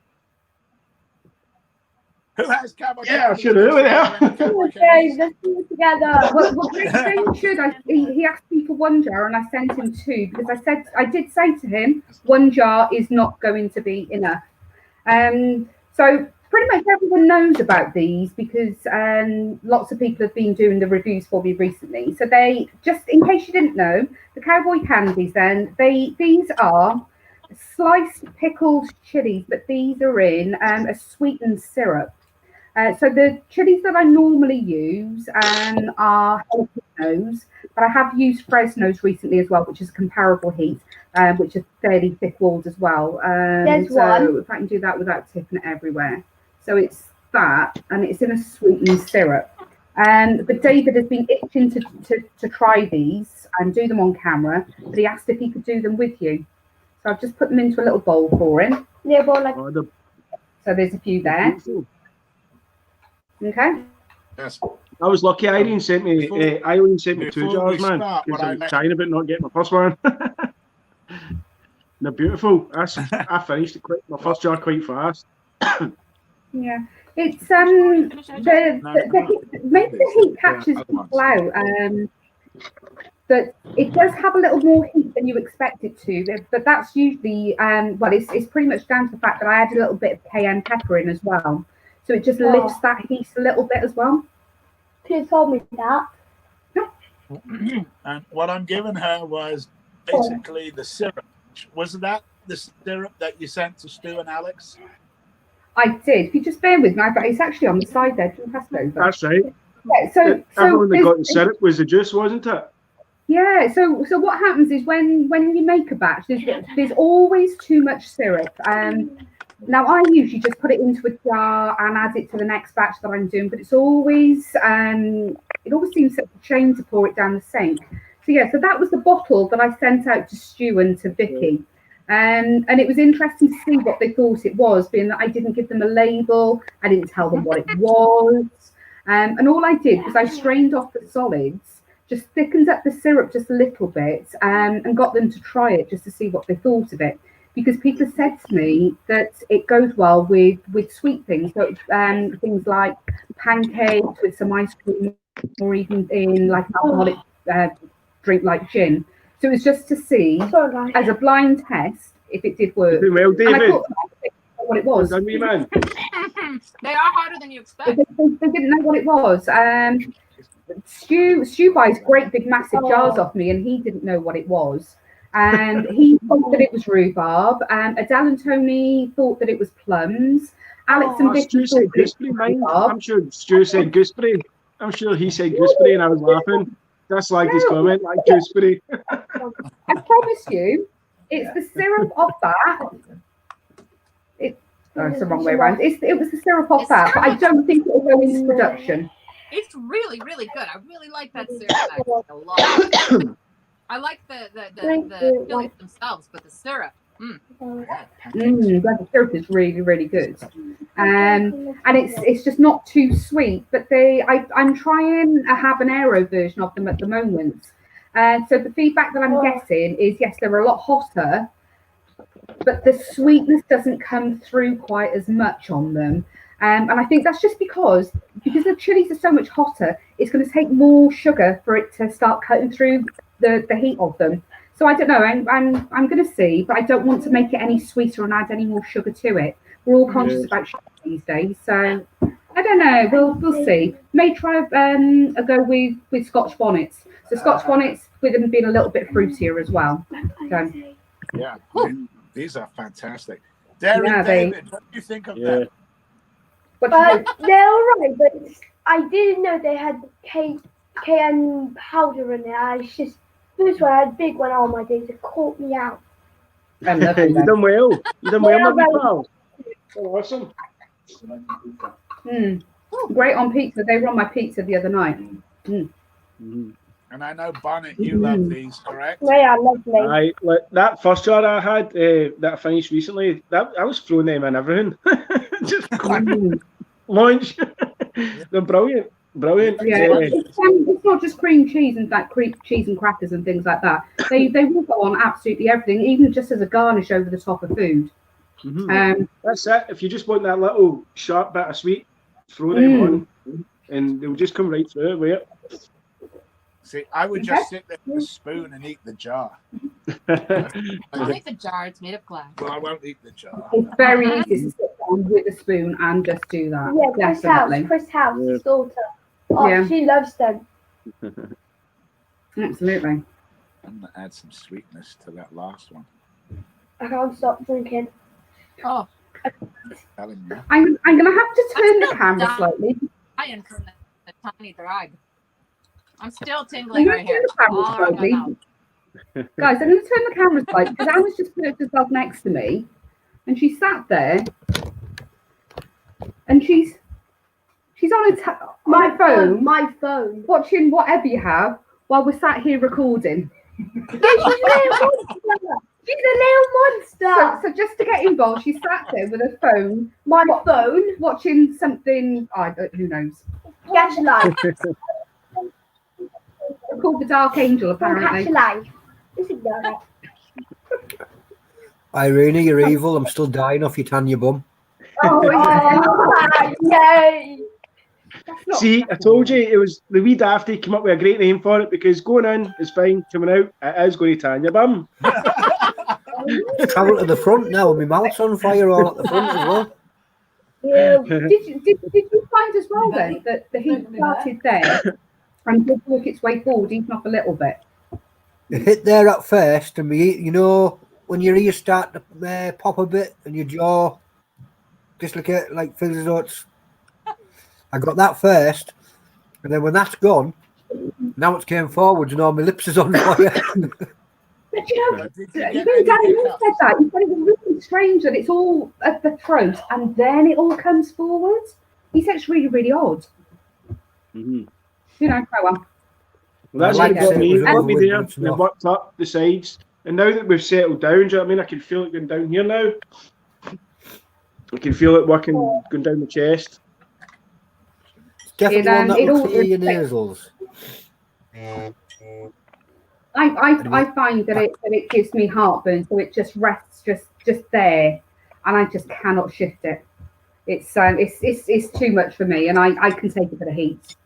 Who has cowboy Yeah, I candy? should do it now. Cowboy Okay, candy? let's do it together. Well, James should. He asked me for 1 jar, and I sent him 2 because I did say to him 1 jar is not going to be enough. So pretty much everyone knows about these because lots of people have been doing the reviews for me recently. So they, just in case you didn't know, the cowboy candies. These are sliced pickled chilies, but these are in a sweetened syrup. So the chilies that I normally use are jalapenos, but I have used Fresno's recently as well, which is comparable heat, which is fairly thick walled as well. There's so one. if I can do that without tipping it everywhere. So it's that, and it's in a sweetened syrup. But David has been itching to try these and do them on camera, but he asked if he could do them with you. So I've just put them into a little bowl for him. Yeah, but like, Oh, the So there's a few there. beautiful. Okay. Yes. I was lucky. Eileen sent me. Eileen sent me 2 before we jars, man. start, Because what I I'm like- China, but not getting my first one. They're beautiful. I finished it my first jar quite fast. Yeah. It's maybe the heat catches people out. that it does have a little more heat than you expect it to, but that's usually, well, it's pretty much down to the fact that I add a little bit of cayenne pepper in as well. So it just lifts that heat a little bit as well. Could have told me that. And what I'm giving her was basically the syrup. Was that the syrup that you sent to Stu and Alex? I did. If you just bear with me, it's actually on the side there. Do you pass it over? That's right. Yeah, so Everyone that got the syrup was the juice, wasn't it? Yeah, so what happens is when you make a batch, there's always too much syrup. Now I usually just put it into a jar and add it to the next batch that I'm doing, but it always seems such a shame to pour it down the sink. So yeah, so that was the bottle that I sent out to Stu and to Vicky. And it was interesting to see what they thought it was, being that I didn't give them a label, I didn't tell them what it was. And all I did was I strained off the solids, just thickened up the syrup just a little bit, and got them to try it just to see what they thought of it. Because people said to me that it goes well with sweet things, so things like pancakes with some ice cream, or even in like an alcoholic drink like gin. So it was just to see, as a blind test, if it did work. Well, David. And I thought what it was. They are harder than you expect. They didn't know what it was. Stu buys great big massive jars off me, and he didn't know what it was. And he thought that it was rhubarb. Adele and Tony thought that it was plums. Alex and Vicky thought it was rhubarb. I'm sure Stu said gooseberry. I'm sure he said gooseberry, and I was laughing. That's like his comment, like gooseberry. I promise you, it's the syrup off that. It's the wrong way around. It was the syrup off that, but I don't think it will go into production. It's really, really good. I really like that syrup actually a lot. I like the chilies themselves, but the syrup. The syrup is really, really good. And it's just not too sweet, but I'm trying a habanero version of them at the moment. So the feedback that I'm getting is, yes, they're a lot hotter, but the sweetness doesn't come through quite as much on them. And I think that's just because the chilies are so much hotter, it's going to take more sugar for it to start cutting through the heat of them. So I don't know. I'm going to see, but I don't want to make it any sweeter and add any more sugar to it. We're all conscious about sugar these days, so I don't know. We'll see. May try a go with Scotch bonnets. So Scotch bonnets with them being a little bit fruitier as well. So. Yeah, these are fantastic. David, what do you think of them? They're all right, but I didn't know they had cayenne powder in it. This one I had a big one on my days. It caught me out. You done well. You done well, my pal. Awesome. Great on pizza. They were on my pizza the other night. And I know, Bonnet, you love these, correct? Yeah, lovely. That first jar I had that I finished recently, I was throwing them in everything. Just launch. They're brilliant. Brilliant. Yeah, it's not just cream cheese and cheese and crackers and things like that. They will go on absolutely everything, even just as a garnish over the top of food. That's it. If you just want that little sharp bit of sweet, throw them on, and they'll just come right through it with it. See, I would just sit there with a spoon and eat the jar. I'll eat the jar. It's made of glass. Well, I won't eat the jar. It's very easy to sit down with a spoon and just do that. Yeah, Chris House, his daughter. Oh, she loves them. Absolutely. I'm going to add some sweetness to that last one. I can't stop drinking. Oh. I'm going to have to turn the camera slightly. I am from the tiny drag. I'm still tingling right here. Guys, I'm going to turn the camera slightly because Anna's just put herself next to me, and she sat there, and she's on my phone, watching whatever you have while we're sat here recording. She's a little monster. So just to get involved, she sat there with her phone, phone, watching something. Who knows? Catch Life. Called the Dark Angel, apparently. Catch Life. This is good. Irena, you're evil. I'm still dying off your Tanya bum. Oh, yay! not See, I told you it was the wee dafty came up with a great name for it because going in is fine, coming out it is going to Tanya Bum. Travel to the front now. My mouth's on fire all at the front as well. Yeah. Did you find as well then that the heat started there and did work its way forward even off a little bit? It hit there at first, and you know when your ears start to pop a bit and your jaw dislocate, like feels as though it's. I got that first, and then when that's gone, now it's came forwards and all my lips is on fire. But you know, Danny Moore said that. He said it was really strange that it's all at the throat and then it all comes forwards. He said it's really, really odd. Mm-hmm. You know, quite well. Well, that's Like what got me. it Got me there. it's They not. worked up the sides, and now that we've settled down, do you know what I mean? I can feel it going down here now. I can feel it working, going down the chest. Definitely one that it will all clear your reflects- nasals. I find that it gives me heartburn, so it just rests just there, and I just cannot shift it. It's too much for me, and I can take a bit of heat.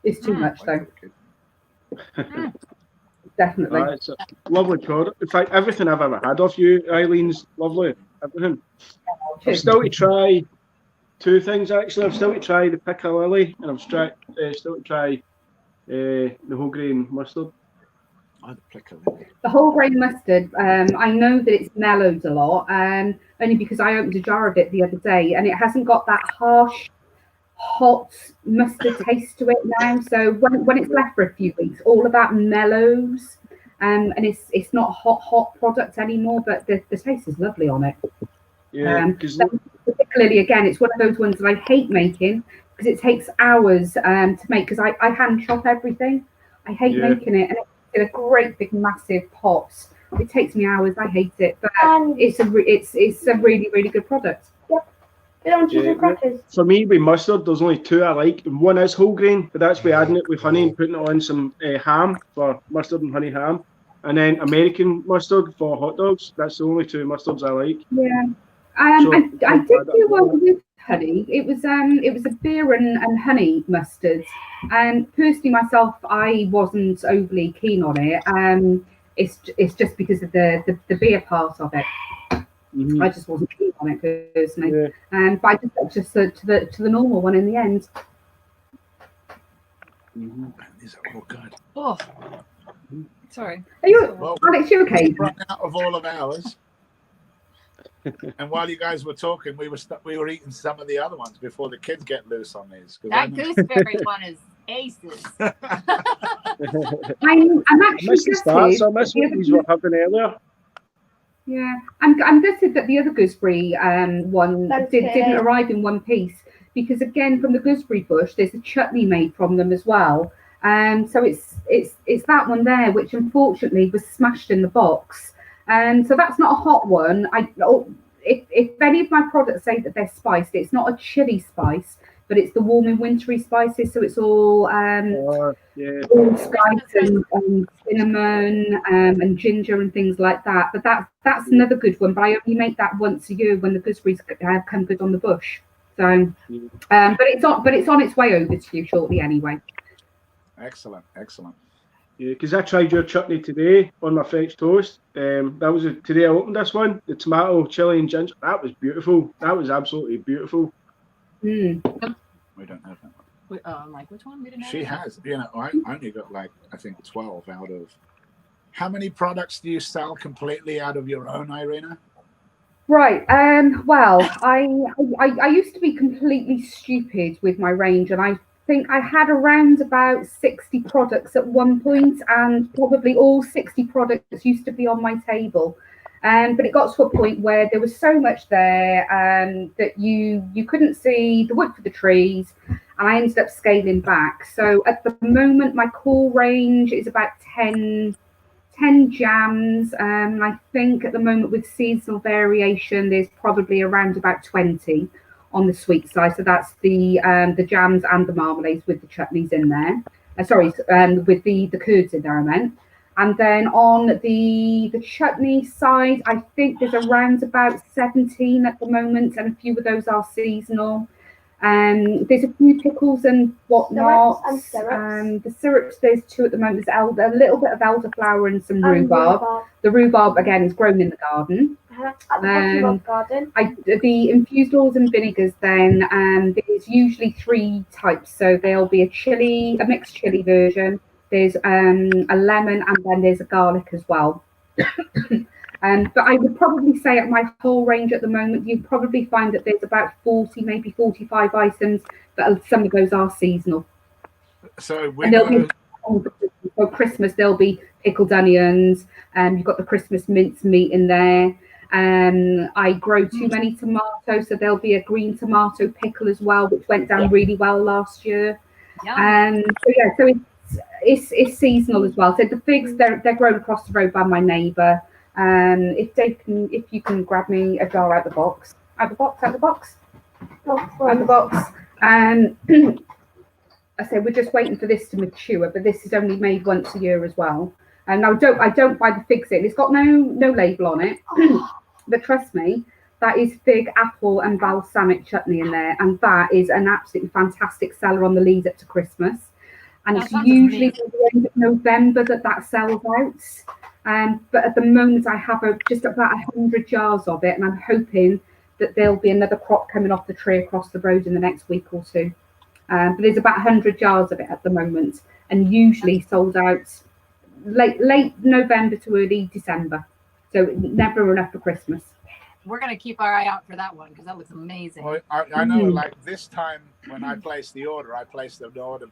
It's too much though. Definitely. It's a lovely product. In fact, everything I've ever had of you, Eileen's lovely. Everything. I've still to try two things actually. I've still to try the Pickle, and I've still to try the whole grain mustard. Oh, the Pickle. The whole grain mustard, I know that it's mellowed a lot, only because I opened a jar of it the other day, and it hasn't got that harsh, hot mustard taste to it now. So when it's left for a few weeks, all of that mellows, and it's not a hot product anymore. But the taste is lovely on it. Yeah, particularly again, it's one of those ones that I hate making because it takes hours to make. Because I hand chop everything. I hate making it, and it's in a great big massive pot. It takes me hours. I hate it, but it's a really, really good product. Get on cheese and crackers. For me, with mustard, there's only two I like, and one is whole grain, but that's by adding it with honey and putting it on some ham for mustard and honey ham, and then American mustard for hot dogs. That's the only two mustards I like. Yeah, I did do one with honey. It was a beer and honey mustard, and personally myself, I wasn't overly keen on it. It's just because of the beer part of it. Mm-hmm. I just wasn't keen on it personally, but I just got to the normal one in the end. Mm-hmm. These are all good. Oh, sorry. Are you, Well, Alex? You okay? We've run out of all of ours. And while you guys were talking, we were eating some of the other ones before the kids get loose on these. That gooseberry one is aces. I'm actually I missed the start, so I missed what gutted. these were having earlier. Yeah, I'm gutted that the other gooseberry one didn't arrive in one piece, because again, from the gooseberry bush, there's a chutney made from them as well. So it's that one there, which unfortunately was smashed in the box. So that's not a hot one. If any of my products say that they're spiced, it's not a chili spice, but it's the warm and wintry spices. So it's all allspice and cinnamon and ginger and things like that. But that's another good one. But I only make that once a year when the gooseberries come good on the bush. So, but it's on its way over to you shortly anyway. Excellent. Yeah, because I tried your chutney today on my French toast. That was today I opened this one, the tomato, chili, and ginger. That was beautiful. That was absolutely beautiful. We don't have that one. I'm like, which one? We didn't have She it. has. I only got I think 12 out of. How many products do you sell completely out of your own, Irena? Right. Well, I used to be completely stupid with my range, and I think I had around about 60 products at one point, and probably all 60 products used to be on my table. But it got to a point where there was so much there that you couldn't see the wood for the trees, and I ended up scaling back. So at the moment, my core range is about 10 jams. I think at the moment, with seasonal variation, there's probably around about 20 on the sweet side. So that's the jams and the marmalades with the chutneys in there. With the curds in there, I meant. And then on the chutney side, I think there's around about 17 at the moment, and a few of those are seasonal. There's a few pickles and whatnot. And syrups. The syrups, there's 2 at the moment. There's a little bit of elderflower and some rhubarb. The rhubarb, again, is grown in the garden. At the bottom of the garden. The infused oils and vinegars, then, there's usually 3 types. So there'll be a mixed chili version. There's a lemon, and then there's a garlic as well. But I would probably say at my whole range at the moment, you probably find that there's about 40, maybe 45 items, but some of those are seasonal. So for Christmas, there'll be pickled onions, you've got the Christmas mince meat in there. I grow too many tomatoes, so there'll be a green tomato pickle as well, which went down really well last year. So it's seasonal as well. So the figs, they're grown across the road by my neighbour. If you can grab me a jar out the box. I say we're just waiting for this to mature, but this is only made once a year as well. And I don't buy the figs in. It's got no label on it, but trust me, that is fig, apple, and balsamic chutney in there, and that is an absolutely fantastic seller on the lead up to Christmas. And it's usually at the end of November that sells out. But at the moment, I have just about 100 jars of it, and I'm hoping that there'll be another crop coming off the tree across the road in the next week or 2. But there's about 100 jars of it at the moment, and usually sold out late November to early December. So never enough for Christmas. We're going to keep our eye out for that one because that looks amazing. Well, I know, like this time when I placed the order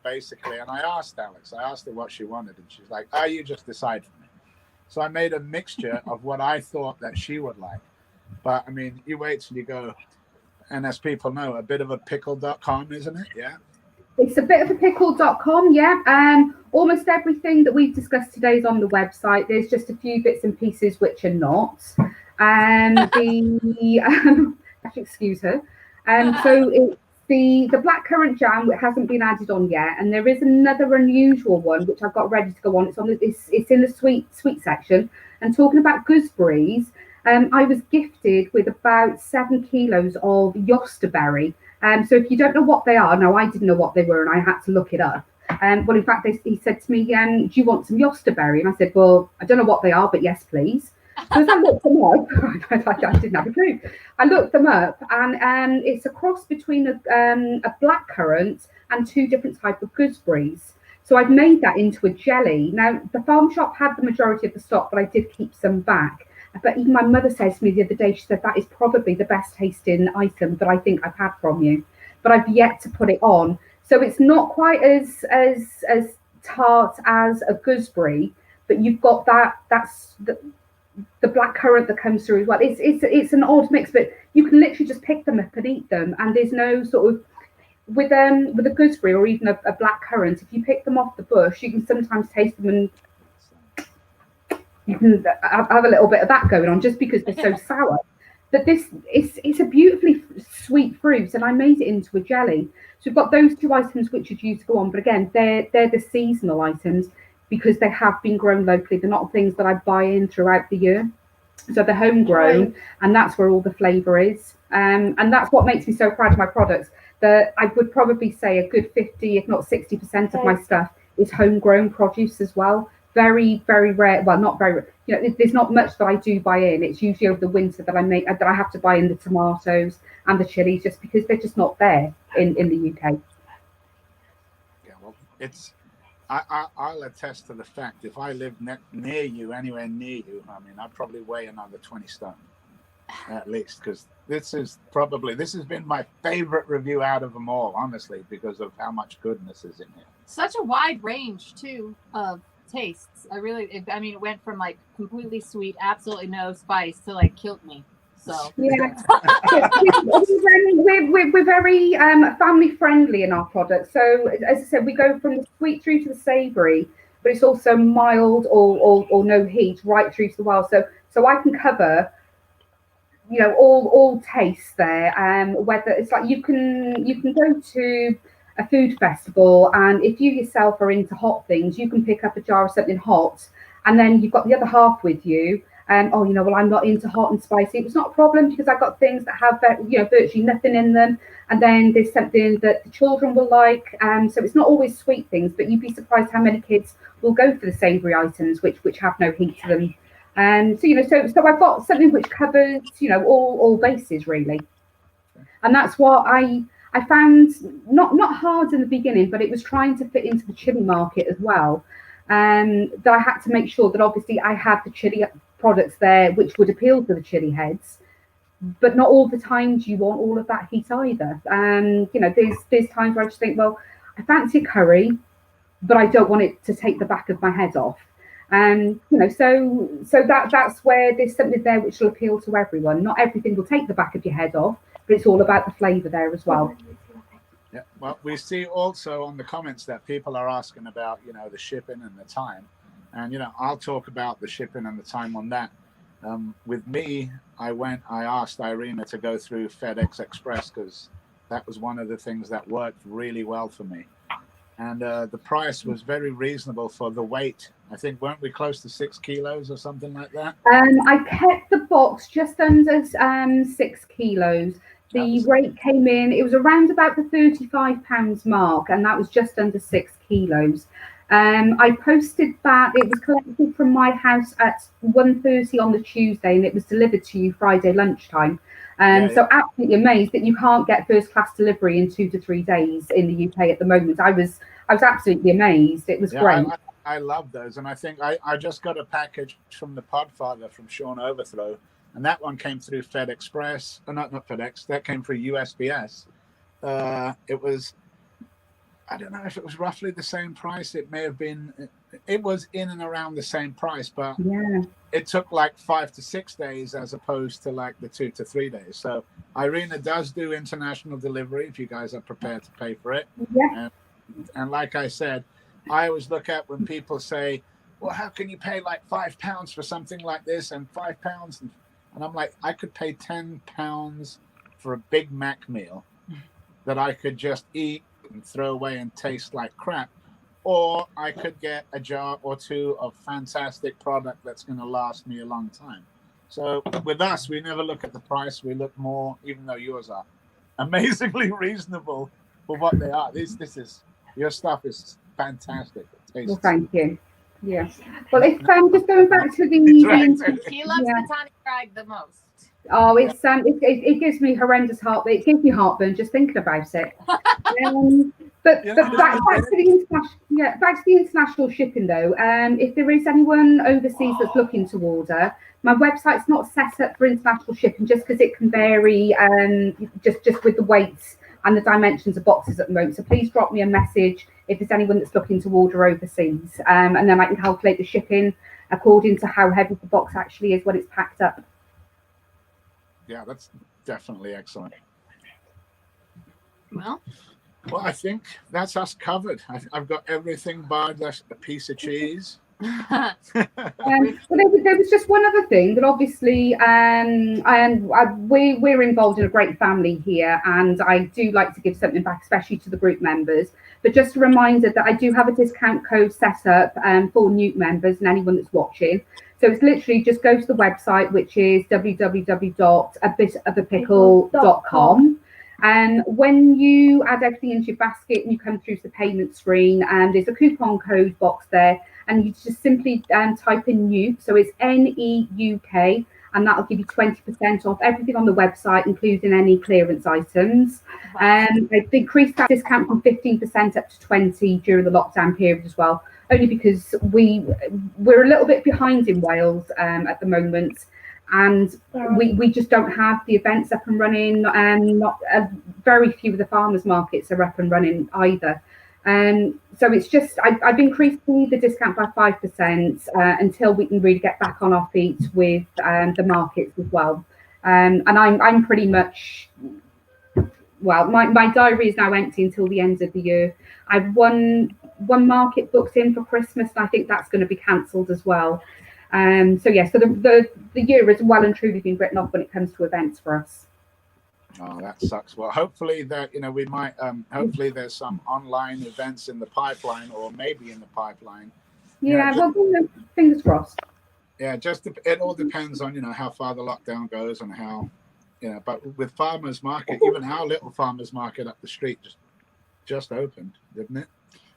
basically, and I asked Alex, her what she wanted, and she's like, you just decide for me. So I made a mixture of what I thought that she would like. But I mean, you wait till you go, and as people know, a bit of a pickle.com, isn't it? Yeah. It's a bit of a pickle.com, yeah. Almost everything that we've discussed today is on the website. There's just a few bits and pieces which are not. Excuse her. So it's the blackcurrant jam, which hasn't been added on yet, and there is another unusual one which I've got ready to go on. It's in the sweet section. And talking about gooseberries, I was gifted with about 7 kilos of yosterberry. So if you don't know what they are, now I didn't know what they were, and I had to look it up. Well, in fact, he said to me, do you want some yosterberry? And I said, well, I don't know what they are, but yes, please. So as I looked them up, I didn't have a clue. I looked them up, and it's a cross between a blackcurrant and 2 different types of gooseberries. So I've made that into a jelly. Now, the farm shop had the majority of the stock, but I did keep some back. But even my mother says to me the other day, she said, that is probably the best tasting item that I think I've had from you. But I've yet to put it on. So it's not quite as tart as a gooseberry, but you've got that's the blackcurrant that comes through as well. It's an odd mix, but you can literally just pick them up and eat them. And there's no sort of, with a gooseberry or even a blackcurrant, if you pick them off the bush, you can sometimes taste them and you can have a little bit of that going on just because they're so sour. But it's a beautifully sweet fruit, and I made it into a jelly. So we've got those 2 items which are due to go on, but again, they're the seasonal items because they have been grown locally. They're not things that I buy in throughout the year. So they're homegrown, and that's where all the flavour is. And that's what makes me so proud of my products. That I would probably say a good 50, if not 60% of my stuff is homegrown produce as well. Very, very rare. Well, not very. There's not much that I do buy in. It's usually over the winter that I have to buy in the tomatoes and the chilies, just because they're just not there in the UK. Yeah, well, I'll attest to the fact if I lived near you, anywhere near you, I mean, I'd probably weigh another 20 stone at least, because this has been my favorite review out of them all, honestly, because of how much goodness is in here. Such a wide range too of tastes. It went from like completely sweet, absolutely no spice, to like killed me. So yeah, we're very family friendly in our products. So as I said, we go from the sweet through to the savoury, but it's also mild or no heat right through to the wild. So I can cover all tastes there. Whether it's like you can go to a food festival, and if you yourself are into hot things, you can pick up a jar of something hot, and then you've got the other half with you, oh, you know, well, I'm not into hot and spicy. It was not a problem because I got things that have, you know, virtually nothing in them. And then there's something that the children will like. So it's not always sweet things, but you'd be surprised how many kids will go for the savoury items, which have no heat to them. So, you know, so I've got something which covers, you know, all bases really. And that's what I found not hard in the beginning, but it was trying to fit into the chili market as well. That I had to make sure that obviously I had the chili products there which would appeal to the Chilli-heads, but not all the time do you want all of that heat either. You know, there's times where I just think, well, I fancy a curry, but I don't want it to take the back of my head off. You know, so that's where there's something there which will appeal to everyone. Not everything will take the back of your head off, but it's all about the flavour there as well. Yeah, well, we see also on the comments that people are asking about, you know, the shipping and the time. And, you know, I'll talk about the shipping and the time on that. With me, I asked Irena to go through FedEx Express because that was one of the things that worked really well for me. And the price was very reasonable for the weight. I think, weren't we close to 6 kilos or something like that? I kept the box just under 6 kilos. The rate came in, it was around about the £35 mark, and that was just under 6 kilos. I posted that it was collected from my house at 1:30 on the Tuesday, and it was delivered to you Friday lunchtime. So absolutely amazed that you can't get first class delivery in 2 to 3 days in the UK at the moment. I was absolutely amazed. It was great. I love those, and I think I just got a package from the Podfather from Sean Overthrow, and that one came through Fed Express. Not FedEx. That came through USPS. It was, I don't know if it was roughly the same price. It may have been. It was in and around the same price, but it took like 5 to 6 days as opposed to like the 2 to 3 days. So Irena does do international delivery if you guys are prepared to pay for it. Yeah. And like I said, I always look at when people say, well, how can you pay like £5 for something like this and £5? And I'm like, I could pay £10 for a Big Mac meal that I could just eat and throw away and taste like crap. Or I could get a jar or two of fantastic product that's going to last me a long time. So with us, we never look at the price. We look more, even though yours are amazingly reasonable for what they are. Your stuff is fantastic. Well, thank you. Yeah. Well, if just going back to the he loves the Tanya Drake the most. Oh, it's it gives me horrendous heartburn. It gives me heartburn just thinking about it. But back to the international shipping though. If there is anyone overseas that's looking to order, my website's not set up for international shipping just because it can vary. Just with the weights and the dimensions of boxes at the moment. So please drop me a message if there's anyone that's looking to order overseas, and then I can calculate the shipping according to how heavy the box actually is when it's packed up. Yeah, that's definitely excellent. Well, I think that's us covered. I've got everything bar just a piece of cheese. Well, there was just one other thing that obviously we're involved in a great family here, and I do like to give something back, especially to the group members. But just a reminder that I do have a discount code set up for new members and anyone that's watching. So it's literally just go to the website, which is www.abitofapickle.com. And when you add everything into your basket and you come through to the payment screen, and there's a coupon code box there, and you just simply type in NEUK, so it's NEUK, and that'll give you 20% off everything on the website, including any clearance items. They've increased that discount from 15% up to 20% during the lockdown period as well, only because we're a little bit behind in Wales at the moment. And we just don't have the events up and running, and very few of the farmers markets are up and running either. So it's just I've increased the discount by 5% until we can really get back on our feet with the markets as well. And I'm pretty much, well, my diary is now empty until the end of the year. I've one market booked in for Christmas, and I think that's going to be cancelled as well. So the year has well and truly been written off when it comes to events for us. Oh, that sucks. Well, hopefully that we might hopefully there's some online events in the pipeline, or maybe in the pipeline. Yeah, well, fingers crossed. Yeah, it all depends on how far the lockdown goes and how But with farmers market, even our little farmers market up the street just opened, didn't it?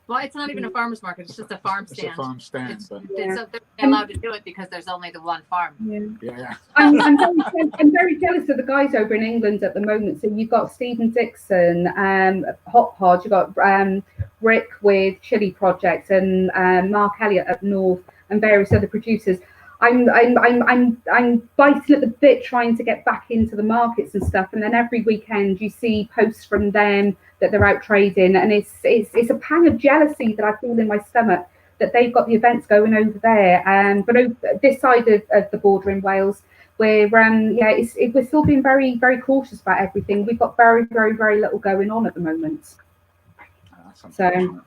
Well, it's not even a farmer's market. It's just a farm stand. It's a farm stand. They're allowed to do it because there's only the one farm. Yeah. I'm very jealous of the guys over in England at the moment. So you've got Stephen Dixon, Hot Pod, you've got Rick with Chili Project, and Mark Elliott up north, and various other producers. I'm biting at the bit trying to get back into the markets and stuff, and then every weekend you see posts from them that they're out trading, and it's a pang of jealousy that I feel in my stomach that they've got the events going over there. But over this side of the border in Wales, where we're still being very, very cautious about everything. We've got very, very, very little going on at the moment. So.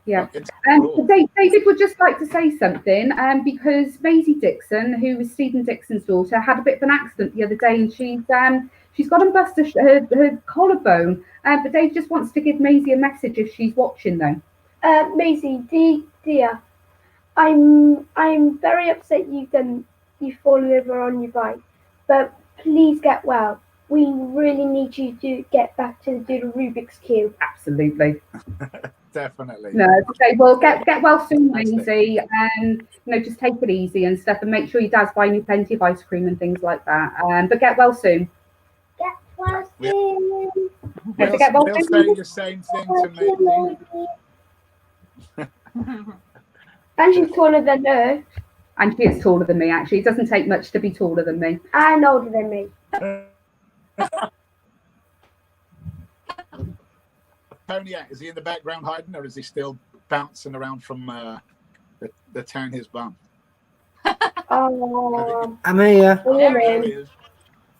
Yeah, David would just like to say something because Maisie Dixon, who was Stephen Dixon's daughter, had a bit of an accident the other day, and she's got to bust her collarbone. But Dave just wants to give Maisie a message if she's watching, though. Maisie, dear, I'm very upset you fallen over on your bike, but please get well. We really need you to get back to do the Rubik's Cube. Absolutely. Definitely. No, okay, well, get well soon, Lindsay, and just take it easy and stuff, and make sure your dad's buying you plenty of ice cream and things like that. But get well soon. Get well soon. We'll say the same thing to me. And she's taller than her. And she is taller than me, actually. It doesn't take much to be taller than me. And older than me. Tony, is he in the background hiding, or is he still bouncing around from the town his bum? I'm here.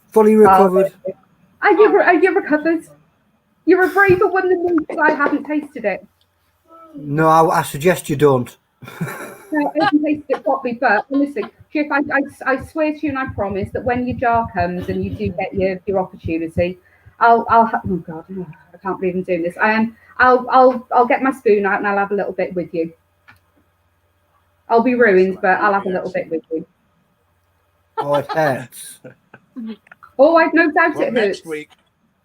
Fully recovered. Are you recovered? You're a braver one than me because I haven't tasted it. No, I suggest you don't. No, I haven't tasted it properly, but honestly, Jeff, I swear to you and I promise that when your jar comes and you do get your opportunity, oh God, I can't believe I'm doing this. I'll get my spoon out and I'll have a little bit with you. I'll be ruined, but I'll have a little bit with you. Oh, it hurts. Oh, I've no doubt it hurts. Next week.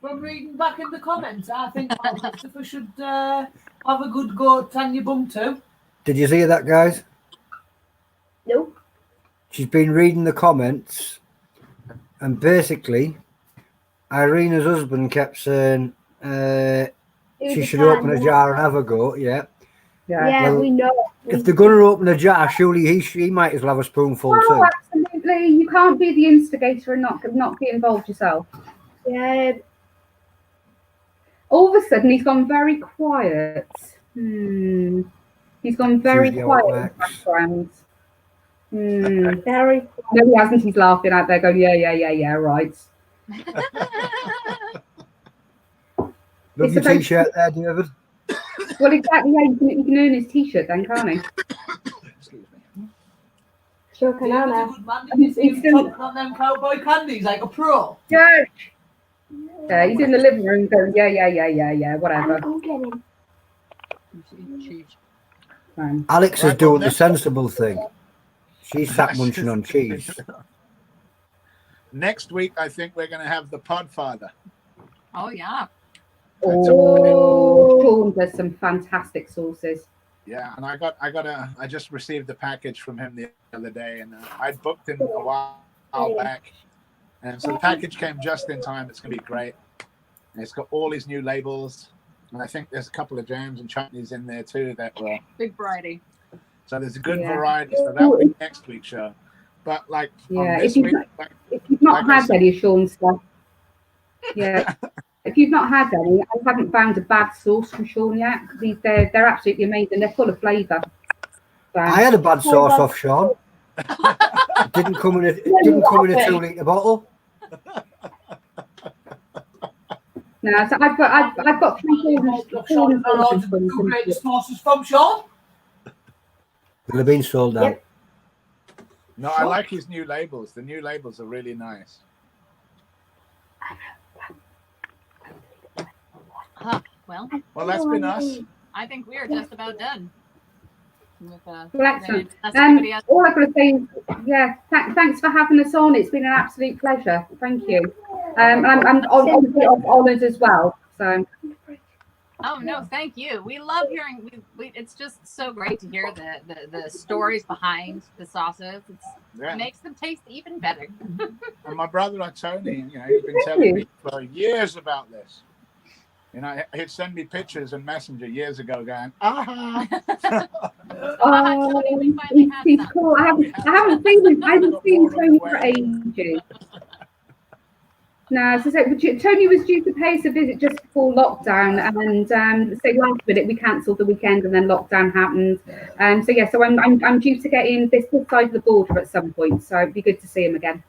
From reading back in the comments, I think Christopher should have a good go at Tanya Bum too. Did you see that, guys? No. She's been reading the comments, and basically, Irena's husband kept saying she should open a jar and have a go. Yeah, well, we know. If they're going to open a jar, surely he might as well have a spoonful too. Absolutely. You can't be the instigator and not get involved yourself. Yeah. All of a sudden, he's gone very quiet. He's gone very quiet in the background. Very quiet. No, he hasn't. He's laughing out there going, yeah, right. Love your t-shirt there, David. Well, exactly. Yeah, you can earn his t-shirt then, can't he? Excuse me. Sure can I now. He's talking on them cowboy candies like a pro. Yeah. He's in the living room going, yeah, whatever. I'll get him. Alex is doing the sensible thing. She's sat munching on cheese. Next week, I think we're going to have the Podfather. Oh, yeah. Sean does some fantastic sauces. Yeah, and I just received the package from him the other day, and I'd booked him a while back. And so the package came just in time. It's going to be great. And it's got all his new labels. And I think there's a couple of jams and chutneys in there too that were big variety. So there's a good variety. So that'll be next week's show. But like if you've not had any of Sean's stuff, if you've not had any, I haven't found a bad sauce from Sean yet. They're absolutely amazing. They're full of flavour. So. I had a bad sauce off Sean. It didn't come in a 2-litre bottle. No, so I've got 3 great sauces from Sean. They'll have been sold out. Yep. No, I like his new labels. The new labels are really nice. Well, that's been us. I think we are just about done. Well, excellent. Unless anybody else- All I've got to say is, yeah, thanks for having us on. It's been an absolute pleasure. Thank you. I'm obviously honoured as well. So. Oh no, thank you. We love hearing. It's just so great to hear the stories behind the sauces. It makes them taste even better. And my brother Tony, you know, he's been telling me for years about this. You know, he'd send me pictures in Messenger years ago, going, "Ah." Tony, we finally had He's some. cool. I haven't seen him. I haven't seen Tony for ages. No, so Tony was due to pay us a visit just before lockdown, and so last minute we cancelled the weekend, and then lockdown happened. So I'm due to get in this side of the border at some point, so it'd be good to see him again.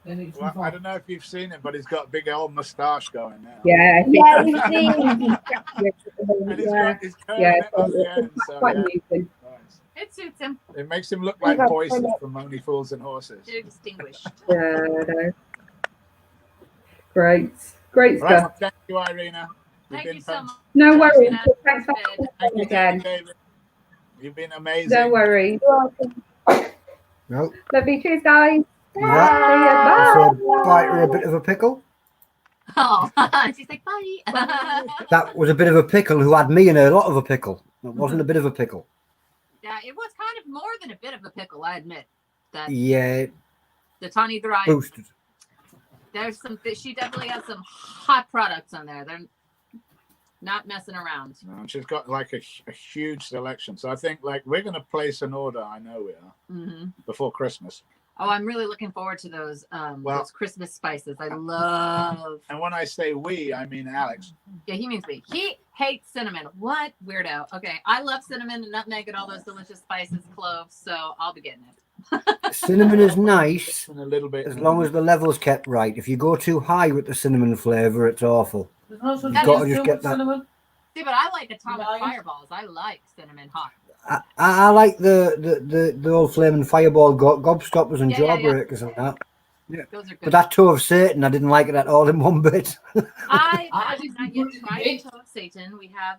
Well, I don't know if you've seen him, but he's got a big old moustache going now. Yeah, Yeah, we've seen. And he's got his curly on the end, so quite yeah. amusing. Nice. It suits him. It makes him look like voices from Only Fools and Horses. They're distinguished. Yeah, no. Great Right, stuff. thank you, Irena. Thank you so much. No worries. Thanks for David. Thank you, again. David. You've been amazing. No worries. No. Lovely. Cheers, guys. Yeah. Bye. So, bite her a bit of a pickle. Oh, she's like, bye. That was a bit of a pickle who had me in a lot of a pickle. It wasn't a bit of a pickle. Yeah, it was kind of more than a bit of a pickle, I admit. That Yeah, the Tanya Drake. boosted. There's some. She definitely has some hot products on there. They're not messing around. No, and she's got like a huge selection. So I think like we're going to place an order. I know we are before Christmas. Oh, I'm really looking forward to those Christmas spices. I love. And when I say we, I mean Alex. Yeah, he means me. He hates cinnamon. What weirdo? Okay, I love cinnamon and nutmeg and all those delicious spices, cloves. So I'll be getting it. Cinnamon is nice And a little bit. as long as the level's kept right. If you go too high with the cinnamon flavour, it's awful. There's no such You've thing got as to just get that. cinnamon. See, but I like atomic Nice. fireballs. I like cinnamon hot. I like the old flaming fireball gobstoppers and Yeah, yeah, yeah. jawbreakers and that. Those are But good. that toe of Satan, I didn't like it at all in one bit. I did not yet try toe of Satan. We have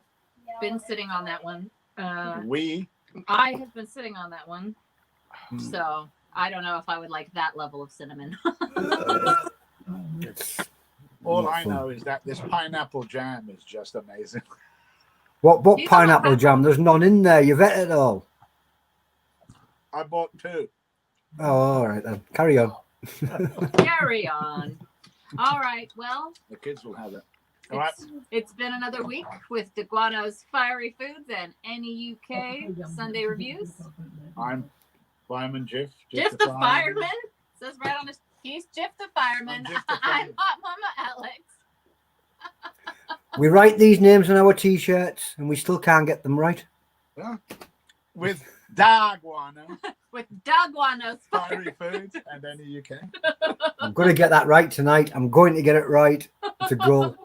been sitting on that one. I have been sitting on that one. So I don't know if I would like that level of cinnamon. All I know is that this pineapple jam is just amazing. What You know pineapple what- jam? There's none in there. You've ate it all. I bought 2. Oh, all right then. Carry on. Carry on. All right. Well, The kids will have it. All right. it's been another week with DeGuano's Firey Foods and any UK Sunday reviews. I'm Fireman Jiff. Jiff the fireman says right on his. He's Jiff the fireman. I'm Jiff the I'm fireman. Hot Mama Alex. We write these names on our t-shirts and we still can't get them right. Yeah. With Dagwana, With DeGuano's Firey Foods, and any UK. I'm going to get that right tonight. I'm going to get it right. It's a goal.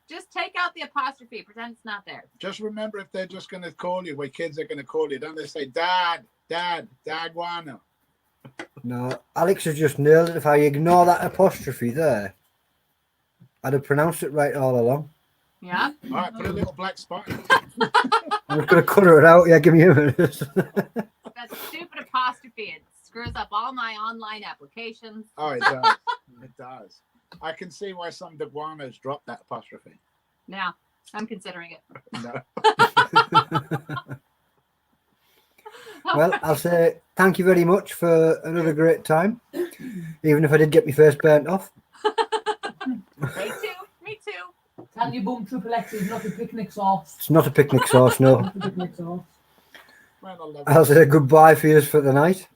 Just take out the apostrophe. Pretend it's not there. Just remember, if they're just going to call you, where kids are going to call you, don't they say Dad, Dagwana? No, Alex has just nailed it. If I ignore that apostrophe there, I'd have pronounced it right all along. Yeah. All right, put a little black spot. I'm just going to cut it out. Yeah, give me a minute. That stupid apostrophe. It screws up all my online applications. Oh, it does. It does. I can see why some Dagwanas dropped that apostrophe. Now, I'm considering it. No. Well, I'll say thank you very much for another great time, even if I did get my first burnt off. Me too. Me too. Tanya Boom Triple X is not a picnic sauce. It's not a picnic sauce, no. Not a picnic sauce. Man, I love I'll say goodbye for you for the night.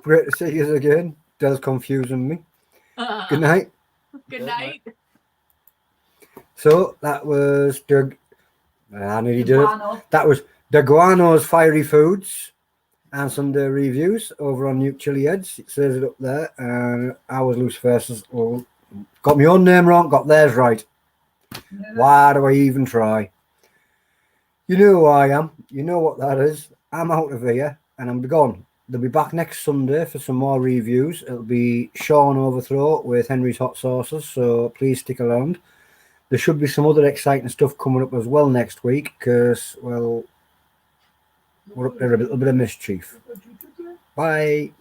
Great to see you again. Dell's confusing me. Good night. Good night. So that was I nearly did it. Guano. That was DeGuano's Firey Foods and Sunday reviews over on Nuke Chilli-heads. It says it up there. And I was Loose Versus. Oh, got my own name wrong, got theirs right. Why do I even try? You know who I am. You know what that is. I'm out of here and I'm gone. They'll be back next Sunday for some more reviews. It'll be Sean Overthrow with Henry's Hot Sauces, so please stick around. There should be some other exciting stuff coming up as well next week because, well, We're up there a little bit of mischief. Bye.